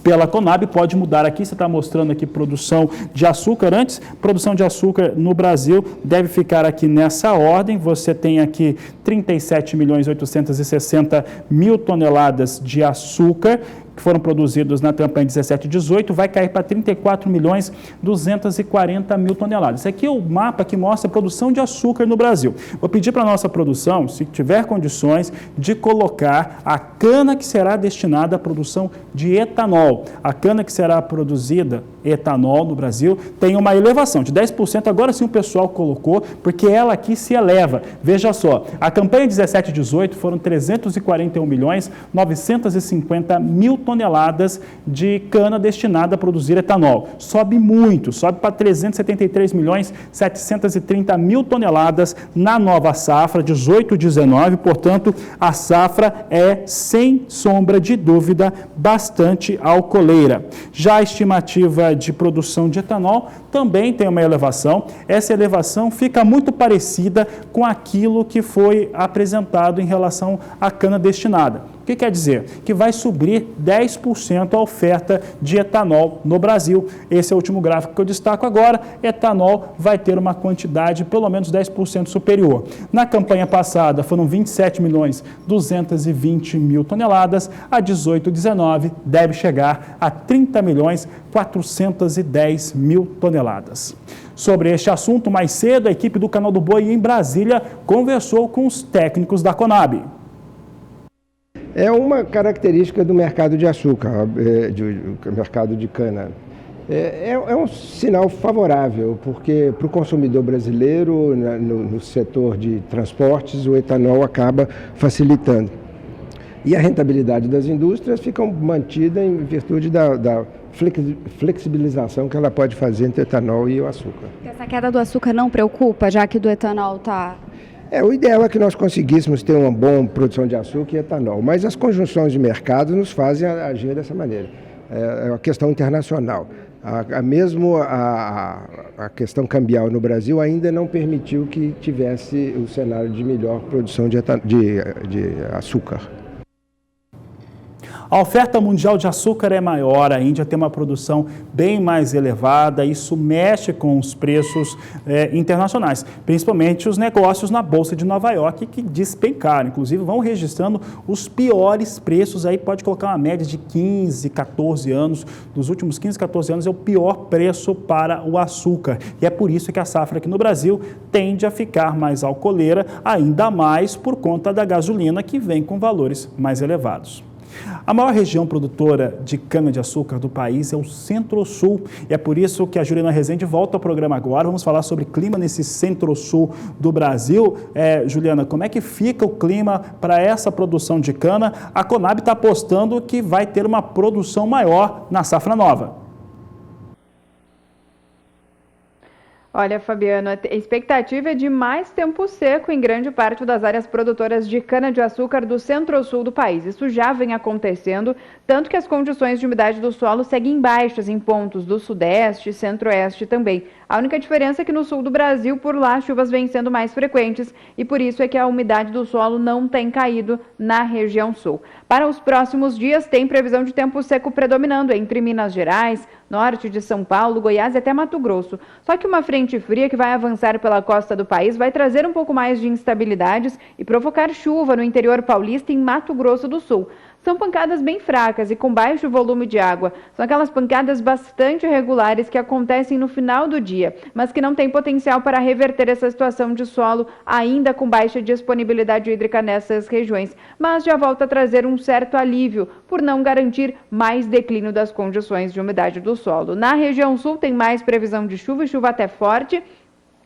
pela Conab. Pode mudar aqui, você está mostrando aqui produção de açúcar antes. Produção de açúcar no Brasil deve ficar aqui nessa ordem. Você tem aqui 37.860.000 toneladas de açúcar que foram produzidos na campanha 17-18, vai cair para 34.240.000 toneladas. Esse aqui é o mapa que mostra a produção de açúcar no Brasil. Vou pedir para a nossa produção, se tiver condições, de colocar a cana que será destinada à produção de etanol. A cana que será produzida, etanol, no Brasil, tem uma elevação de 10%. Agora sim o pessoal colocou, porque ela aqui se eleva. Veja só, a campanha 17-18 foram 341.950.000 toneladas de cana destinada a produzir etanol. Sobe muito, sobe para 373.730.000 toneladas na nova safra 18-19, portanto, a safra é, sem sombra de dúvida, bastante alcooleira. Já a estimativa de produção de etanol também tem uma elevação. Essa elevação fica muito parecida com aquilo que foi apresentado em relação à cana destinada. O que quer dizer? Que vai subir 10% a oferta de etanol no Brasil. Esse é o último gráfico que eu destaco agora. Etanol vai ter uma quantidade pelo menos 10% superior. Na campanha passada foram 27.220.000 toneladas. A 18-19 deve chegar a 30.410.000 toneladas. Sobre este assunto, mais cedo, a equipe do Canal do Boi em Brasília conversou com os técnicos da Conab. É uma característica do mercado de açúcar, do mercado de cana. É um sinal favorável, porque para o consumidor brasileiro, no setor de transportes, o etanol acaba facilitando. E a rentabilidade das indústrias fica mantida em virtude da flexibilização que ela pode fazer entre o etanol e o açúcar. Essa queda do açúcar não preocupa, já que do etanol está... O ideal é que nós conseguíssemos ter uma boa produção de açúcar e etanol, mas as conjunções de mercado nos fazem agir dessa maneira. É uma questão internacional. Mesmo a questão cambial no Brasil ainda não permitiu que tivesse o cenário de melhor produção de açúcar. A oferta mundial de açúcar é maior, a Índia tem uma produção bem mais elevada, isso mexe com os preços internacionais, principalmente os negócios na Bolsa de Nova York que despencaram, inclusive vão registrando os piores preços, aí pode colocar uma média de 15, 14 anos, dos últimos 15, 14 anos é o pior preço para o açúcar, e é por isso que a safra aqui no Brasil tende a ficar mais alcooleira, ainda mais por conta da gasolina que vem com valores mais elevados. A maior região produtora de cana-de-açúcar do país é o Centro-Sul e é por isso que a Juliana Rezende volta ao programa agora. Vamos falar sobre clima nesse Centro-Sul do Brasil. Juliana, como é que fica o clima para essa produção de cana? A Conab está apostando que vai ter uma produção maior na safra nova. Olha, Fabiano, a expectativa é de mais tempo seco em grande parte das áreas produtoras de cana-de-açúcar do centro-sul do país. Isso já vem acontecendo, tanto que as condições de umidade do solo seguem baixas em pontos do sudeste e centro-oeste também. A única diferença é que no sul do Brasil, por lá, as chuvas vêm sendo mais frequentes e por isso é que a umidade do solo não tem caído na região sul. Para os próximos dias, tem previsão de tempo seco predominando entre Minas Gerais, norte de São Paulo, Goiás e até Mato Grosso. Só que uma frente fria que vai avançar pela costa do país vai trazer um pouco mais de instabilidades e provocar chuva no interior paulista e em Mato Grosso do Sul. São pancadas bem fracas e com baixo volume de água. São aquelas pancadas bastante irregulares que acontecem no final do dia, mas que não têm potencial para reverter essa situação de solo ainda com baixa disponibilidade hídrica nessas regiões. Mas já volta a trazer um certo alívio por não garantir mais declínio das condições de umidade do solo. Na região sul tem mais previsão de chuva e chuva até forte.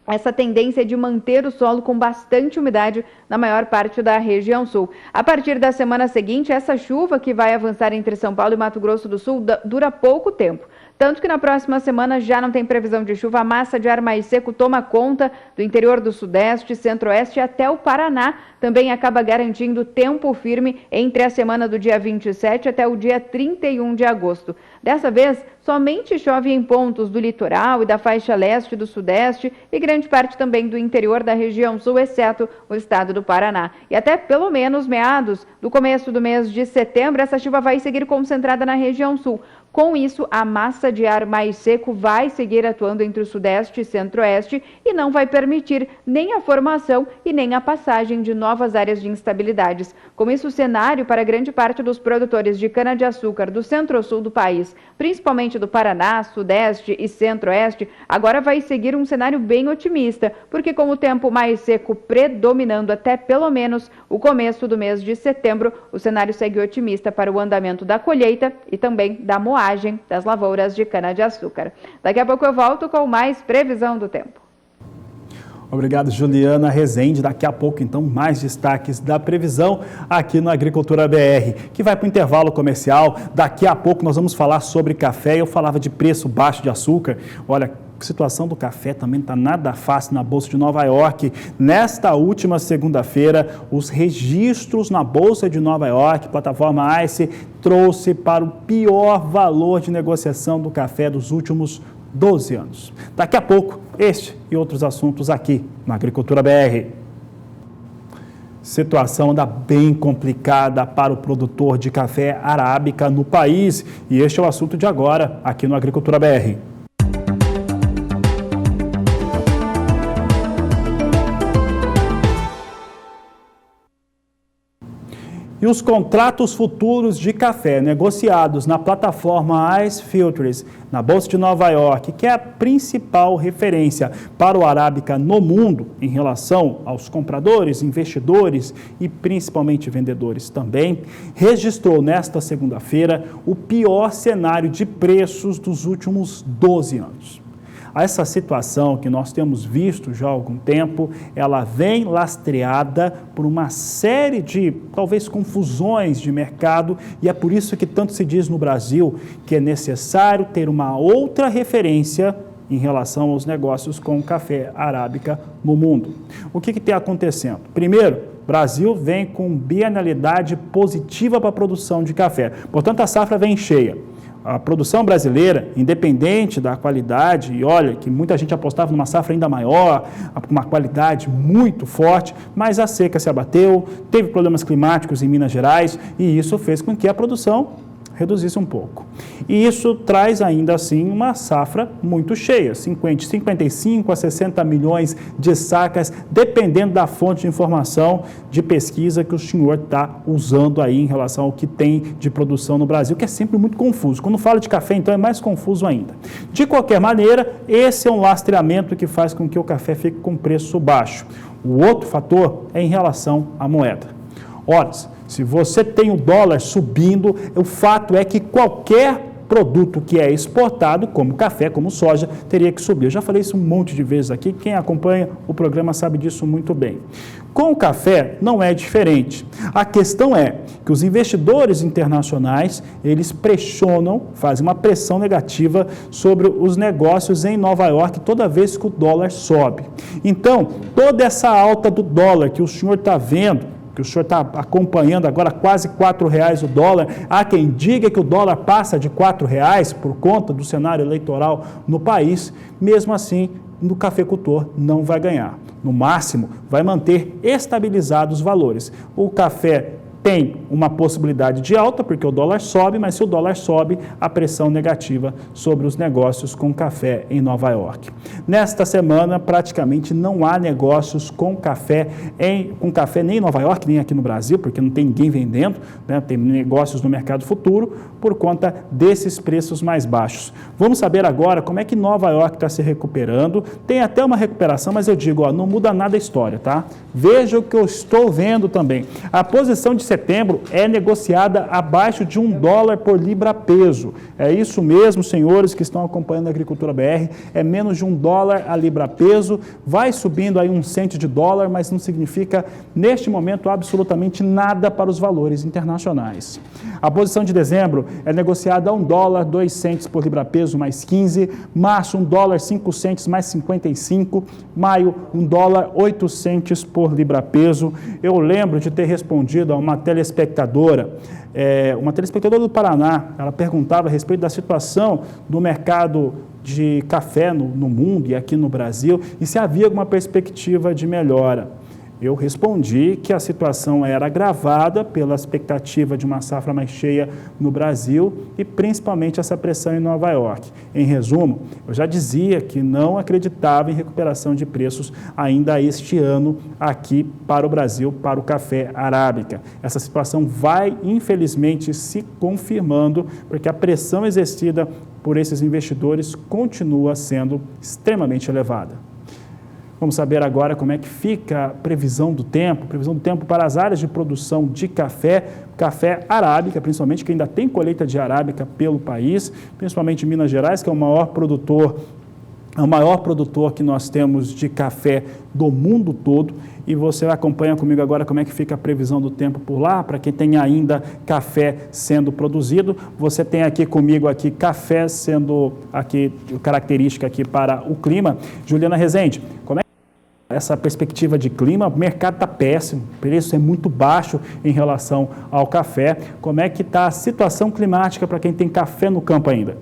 Essa tendência é de manter o solo com bastante umidade na maior parte da região sul. A partir da semana seguinte, essa chuva que vai avançar entre São Paulo e Mato Grosso do Sul dura pouco tempo. Tanto que na próxima semana já não tem previsão de chuva, a massa de ar mais seco toma conta do interior do Sudeste, Centro-Oeste e até o Paraná. Também acaba garantindo tempo firme entre a semana do dia 27 até o dia 31 de agosto. Dessa vez, somente chove em pontos do litoral e da faixa leste do Sudeste e grande parte também do interior da região sul, exceto o estado do Paraná. E até pelo menos meados do começo do mês de setembro, essa chuva vai seguir concentrada na região sul. Com isso, a massa de ar mais seco vai seguir atuando entre o Sudeste e Centro-Oeste e não vai permitir nem a formação e nem a passagem de novas áreas de instabilidades. Com isso, o cenário para grande parte dos produtores de cana-de-açúcar do Centro-Sul do país, principalmente do Paraná, Sudeste e Centro-Oeste, agora vai seguir um cenário bem otimista, porque com o tempo mais seco predominando até pelo menos o começo do mês de setembro, o cenário segue otimista para o andamento da colheita e também da moagem das lavouras de cana-de-açúcar. Daqui a pouco eu volto com mais previsão do tempo. Obrigado, Juliana Rezende. Daqui a pouco, então, mais destaques da previsão aqui no Agricultura BR, que vai para o intervalo comercial. Daqui a pouco nós vamos falar sobre café. Eu falava de preço baixo de açúcar. Olha, a situação do café também não está nada fácil na Bolsa de Nova York. Nesta última segunda-feira, os registros na Bolsa de Nova York, plataforma ICE, trouxe para o pior valor de negociação do café dos últimos 12 anos. Daqui a pouco, este e outros assuntos aqui na Agricultura BR. Situação anda bem complicada para o produtor de café arábica no país. E este é o assunto de agora, aqui no Agricultura BR. E E os contratos futuros de café negociados na plataforma Ice Futures, na Bolsa de Nova York, que é a principal referência para o Arábica no mundo em relação aos compradores, investidores e principalmente vendedores também, registrou nesta segunda-feira o pior cenário de preços dos últimos 12 anos. Essa situação que nós temos visto já há algum tempo, ela vem lastreada por uma série de, talvez, confusões de mercado, e é por isso que tanto se diz no Brasil que é necessário ter uma outra referência em relação aos negócios com café arábica no mundo. O que está acontecendo? Primeiro, o Brasil vem com bienalidade positiva para a produção de café, portanto a safra vem cheia. A produção brasileira, independente da qualidade, e olha que muita gente apostava numa safra ainda maior, uma qualidade muito forte, mas a seca se abateu, teve problemas climáticos em Minas Gerais e isso fez com que a produção reduzisse um pouco. E isso traz ainda assim uma safra muito cheia, 55 a 60 milhões de sacas, dependendo da fonte de informação de pesquisa que o senhor está usando aí em relação ao que tem de produção no Brasil, que é sempre muito confuso. Quando fala de café, então, é mais confuso ainda. De qualquer maneira, esse é um lastreamento que faz com que o café fique com preço baixo. O outro fator é em relação à moeda. Ora, se você tem o dólar subindo, o fato é que qualquer produto que é exportado, como café, como soja, teria que subir. Eu já falei isso um monte de vezes aqui, quem acompanha o programa sabe disso muito bem. Com o café não é diferente. A questão é que os investidores internacionais, eles pressionam, fazem uma pressão negativa sobre os negócios em Nova York toda vez que o dólar sobe. Então, toda essa alta do dólar que o senhor está vendo, que o senhor está acompanhando agora quase R$4 o dólar, há quem diga que o dólar passa de R$4 por conta do cenário eleitoral no país, mesmo assim, o cafeicultor não vai ganhar. No máximo, vai manter estabilizados os valores. O café tem uma possibilidade de alta, porque o dólar sobe, mas se o dólar sobe, a pressão negativa sobre os negócios com café em Nova York. Nesta semana, praticamente não há negócios com café nem em Nova York, nem aqui no Brasil, porque não tem ninguém vendendo, né? Tem negócios no mercado futuro por conta desses preços mais baixos. Vamos saber agora como é que Nova York está se recuperando. Tem até uma recuperação, mas eu digo, não muda nada a história, tá? Veja o que eu estou vendo também. A posição de setembro é negociada abaixo de $1 por libra-peso. É isso mesmo, senhores que estão acompanhando a Agricultura BR, é menos de $1 a libra-peso, vai subindo aí 1 cento de dólar, mas não significa, neste momento, absolutamente nada para os valores internacionais. A posição de dezembro é negociada a $1, 2 centos por libra-peso, mais 15, março, $1, 5 centos, mais 55, maio, $1, 8 centos por libra-peso. Eu lembro de ter respondido a uma telespectadora do Paraná, ela perguntava a respeito da situação do mercado de café no mundo e aqui no Brasil, e se havia alguma perspectiva de melhora. Eu respondi que a situação era agravada pela expectativa de uma safra mais cheia no Brasil e principalmente essa pressão em Nova York. Em resumo, eu já dizia que não acreditava em recuperação de preços ainda este ano aqui para o Brasil, para o café arábica. Essa situação vai, infelizmente, se confirmando, porque a pressão exercida por esses investidores continua sendo extremamente elevada. Vamos saber agora como é que fica a previsão do tempo para as áreas de produção de café arábica, principalmente, que ainda tem colheita de arábica pelo país, principalmente em Minas Gerais, que é o maior produtor que nós temos de café do mundo todo. E você acompanha comigo agora como é que fica a previsão do tempo por lá, para quem tem ainda café sendo produzido. Você tem aqui comigo café sendo característica aqui para o clima. Juliana Rezende, como é essa perspectiva de clima? O mercado está péssimo, o preço é muito baixo em relação ao café. Como é que está a situação climática para quem tem café no campo ainda?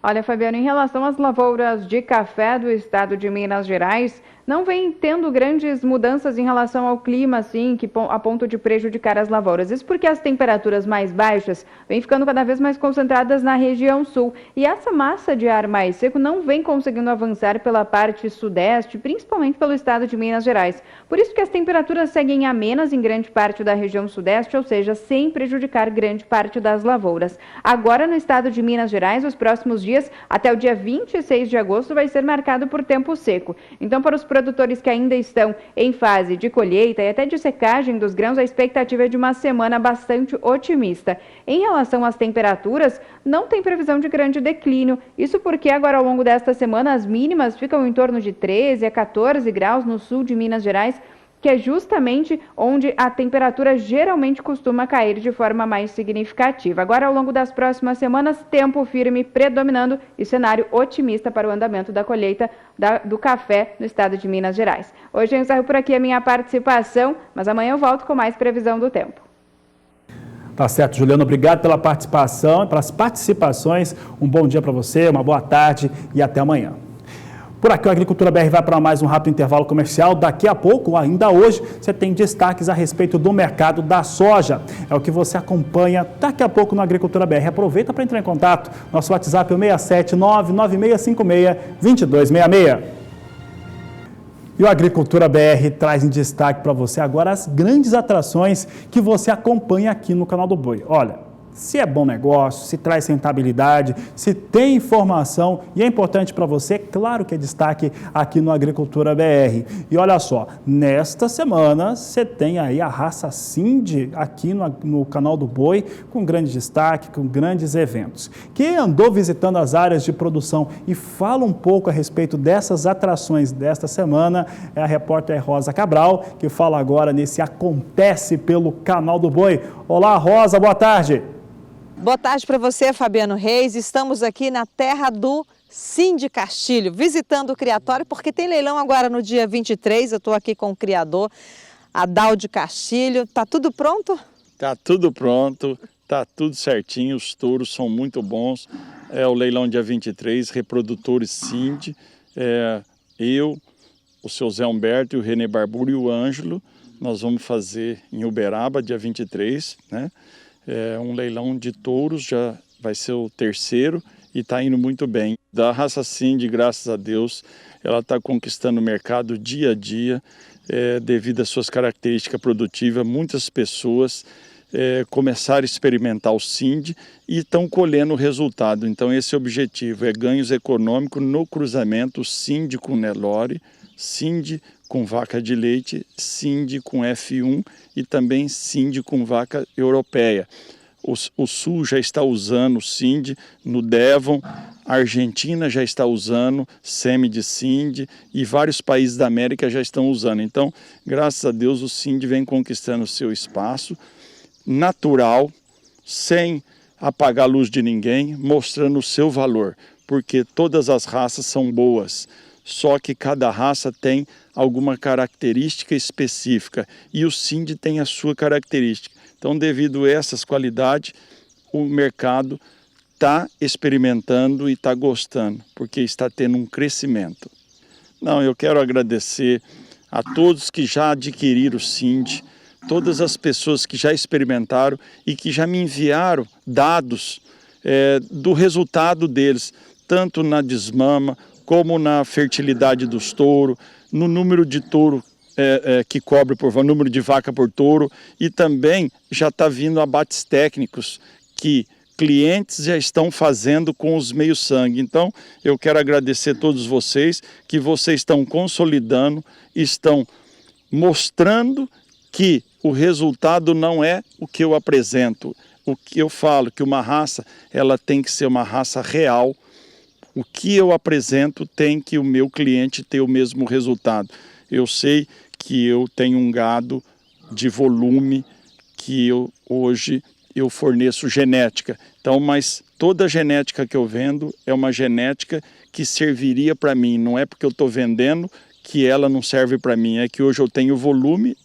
Olha, Fabiano, em relação às lavouras de café do estado de Minas Gerais, não vem tendo grandes mudanças em relação ao clima, assim, a ponto de prejudicar as lavouras. Isso porque as temperaturas mais baixas vêm ficando cada vez mais concentradas na região sul. E essa massa de ar mais seco não vem conseguindo avançar pela parte sudeste, principalmente pelo estado de Minas Gerais. Por isso que as temperaturas seguem amenas em grande parte da região sudeste, ou seja, sem prejudicar grande parte das lavouras. Agora, no estado de Minas Gerais, os próximos dias, até o dia 26 de agosto, vai ser marcado por tempo seco. Então, para os produtores que ainda estão em fase de colheita e até de secagem dos grãos, a expectativa é de uma semana bastante otimista. Em relação às temperaturas, não tem previsão de grande declínio. Isso porque agora, ao longo desta semana, as mínimas ficam em torno de 13 a 14 graus no sul de Minas Gerais, que é justamente onde a temperatura geralmente costuma cair de forma mais significativa. Agora, ao longo das próximas semanas, tempo firme predominando e cenário otimista para o andamento da colheita do café no estado de Minas Gerais. Hoje eu encerro por aqui a minha participação, mas amanhã eu volto com mais previsão do tempo. Tá certo, Juliana, obrigado pela participação, pelas participações. Um bom dia para você, uma boa tarde e até amanhã. Por aqui, o Agricultura BR vai para mais um rápido intervalo comercial. Daqui a pouco, ainda hoje, você tem destaques a respeito do mercado da soja. É o que você acompanha daqui a pouco no Agricultura BR. Aproveita para entrar em contato. Nosso WhatsApp é o 67996562266. E o Agricultura BR traz em destaque para você agora as grandes atrações que você acompanha aqui no canal do Boi. Olha, se é bom negócio, se traz rentabilidade, se tem informação e é importante para você, claro que é destaque aqui no Agricultura BR. E olha só, nesta semana você tem aí a raça Sind aqui no canal do Boi, com grande destaque, com grandes eventos. Quem andou visitando as áreas de produção e fala um pouco a respeito dessas atrações desta semana é a repórter Rosa Cabral, que fala agora nesse Acontece pelo canal do Boi. Olá, Rosa, boa tarde. Boa tarde para você, Fabiano Reis. Estamos aqui na terra do Sind Castilho, visitando o criatório, porque tem leilão agora no dia 23. Eu estou aqui com o criador, Adaldo Castilho. Tá tudo pronto? Tá tudo pronto, tá tudo certinho. Os touros são muito bons. É o leilão dia 23, reprodutores Sind. Eu, o seu Zé Humberto e o Renê Barburo e o Ângelo. Nós vamos fazer em Uberaba, dia 23, né? É um leilão de touros, já vai ser o terceiro e está indo muito bem. Da raça Sind, graças a Deus, ela está conquistando o mercado dia a dia, devido às suas características produtivas. Muitas pessoas começaram a experimentar o Sind e estão colhendo o resultado. Então esse objetivo é ganhos econômicos no cruzamento Sind com Nelore, Sind com vaca de leite, Sind com F1 e também Sind com vaca europeia. O Sul já está usando Sind no Devon, a Argentina já está usando semi de Sind e vários países da América já estão usando. Então, graças a Deus, o Sind vem conquistando o seu espaço natural, sem apagar a luz de ninguém, mostrando o seu valor, porque todas as raças são boas. Só que cada raça tem alguma característica específica e o Sind tem a sua característica. Então, devido a essas qualidades, o mercado está experimentando e está gostando, porque está tendo um crescimento. Não, eu quero agradecer a todos que já adquiriram o Sind, todas as pessoas que já experimentaram e que já me enviaram dados do resultado deles, tanto na desmama, como na fertilidade dos touros, no número de touro que cobre por número de vaca por touro, e também já está vindo abates técnicos que clientes já estão fazendo com os meios-sangue. Então, eu quero agradecer a todos vocês, que vocês estão consolidando, estão mostrando que o resultado não é o que eu apresento. O que eu falo, que uma raça, ela tem que ser uma raça real. O que eu apresento tem que o meu cliente ter o mesmo resultado. Eu sei que eu tenho um gado de volume, que hoje eu forneço genética. Então, mas toda a genética que eu vendo é uma genética que serviria para mim. Não é porque eu estou vendendo que ela não serve para mim. É que hoje eu tenho volume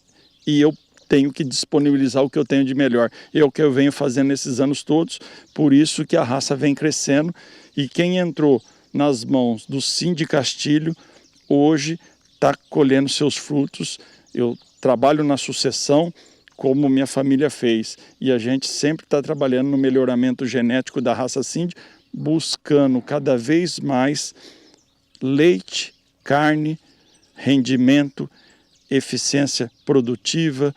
e eu tenho que disponibilizar o que eu tenho de melhor. É o que eu venho fazendo esses anos todos, por isso que a raça vem crescendo. E quem entrou nas mãos do Sind Castilho, hoje está colhendo seus frutos. Eu trabalho na sucessão, como minha família fez, e a gente sempre está trabalhando no melhoramento genético da raça Sind, buscando cada vez mais leite, carne, rendimento, eficiência produtiva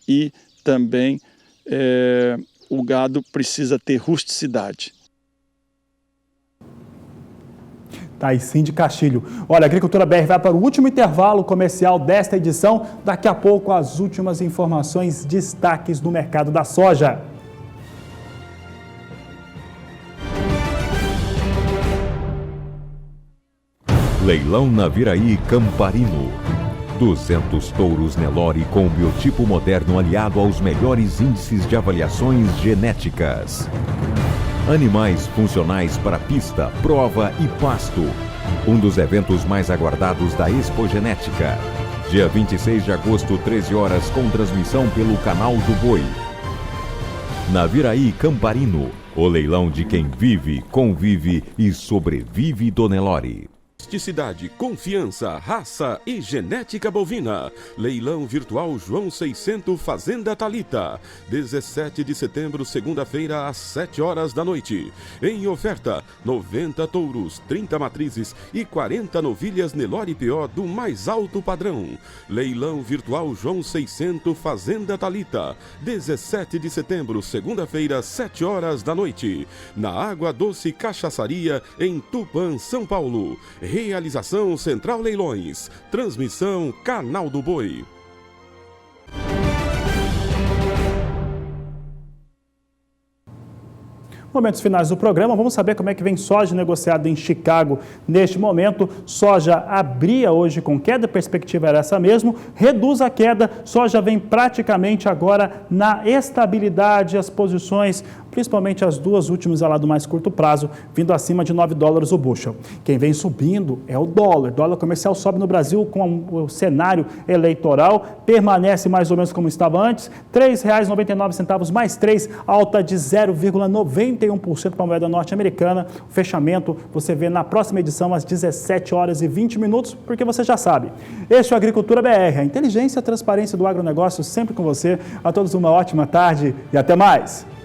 e também o gado precisa ter rusticidade. Tá aí, Sind Castilho. Olha, a Agricultura BR vai para o último intervalo comercial desta edição. Daqui a pouco, as últimas informações, destaques do mercado da soja. Leilão Naviraí Camparino. 200 touros Nelore com biotipo moderno aliado aos melhores índices de avaliações genéticas. Animais funcionais para pista, prova e pasto. Um dos eventos mais aguardados da Expogenética. Dia 26 de agosto, 13 horas, com transmissão pelo Canal do Boi. Naviraí Camparino, o leilão de quem vive, convive e sobrevive do Nelore. Rusticidade, confiança, raça e genética bovina. Leilão virtual João 600 Fazenda Talita. 17 de setembro, segunda-feira, às 7 horas da noite. Em oferta, 90 touros, 30 matrizes e 40 novilhas Nelore PO do mais alto padrão. Leilão virtual João 600 Fazenda Talita. 17 de setembro, segunda-feira, 7 horas da noite. Na Água Doce Cachaçaria, em Tupã, São Paulo. Realização Central Leilões. Transmissão Canal do Boi. Momentos finais do programa, vamos saber como é que vem soja negociada em Chicago neste momento. Soja abria hoje com queda, a perspectiva era essa mesmo, reduz a queda, soja vem praticamente agora na estabilidade, as posições, principalmente as duas últimas lá do mais curto prazo, vindo acima de $9 o bushel. Quem vem subindo é o dólar. Dólar comercial sobe no Brasil com o cenário eleitoral, permanece mais ou menos como estava antes, R$ 3,99 mais 3, alta de 0,91% para a moeda norte-americana. O fechamento você vê na próxima edição às 17 horas e 20 minutos, porque você já sabe. Este é o Agricultura BR, a inteligência e a transparência do agronegócio sempre com você. A todos uma ótima tarde e até mais!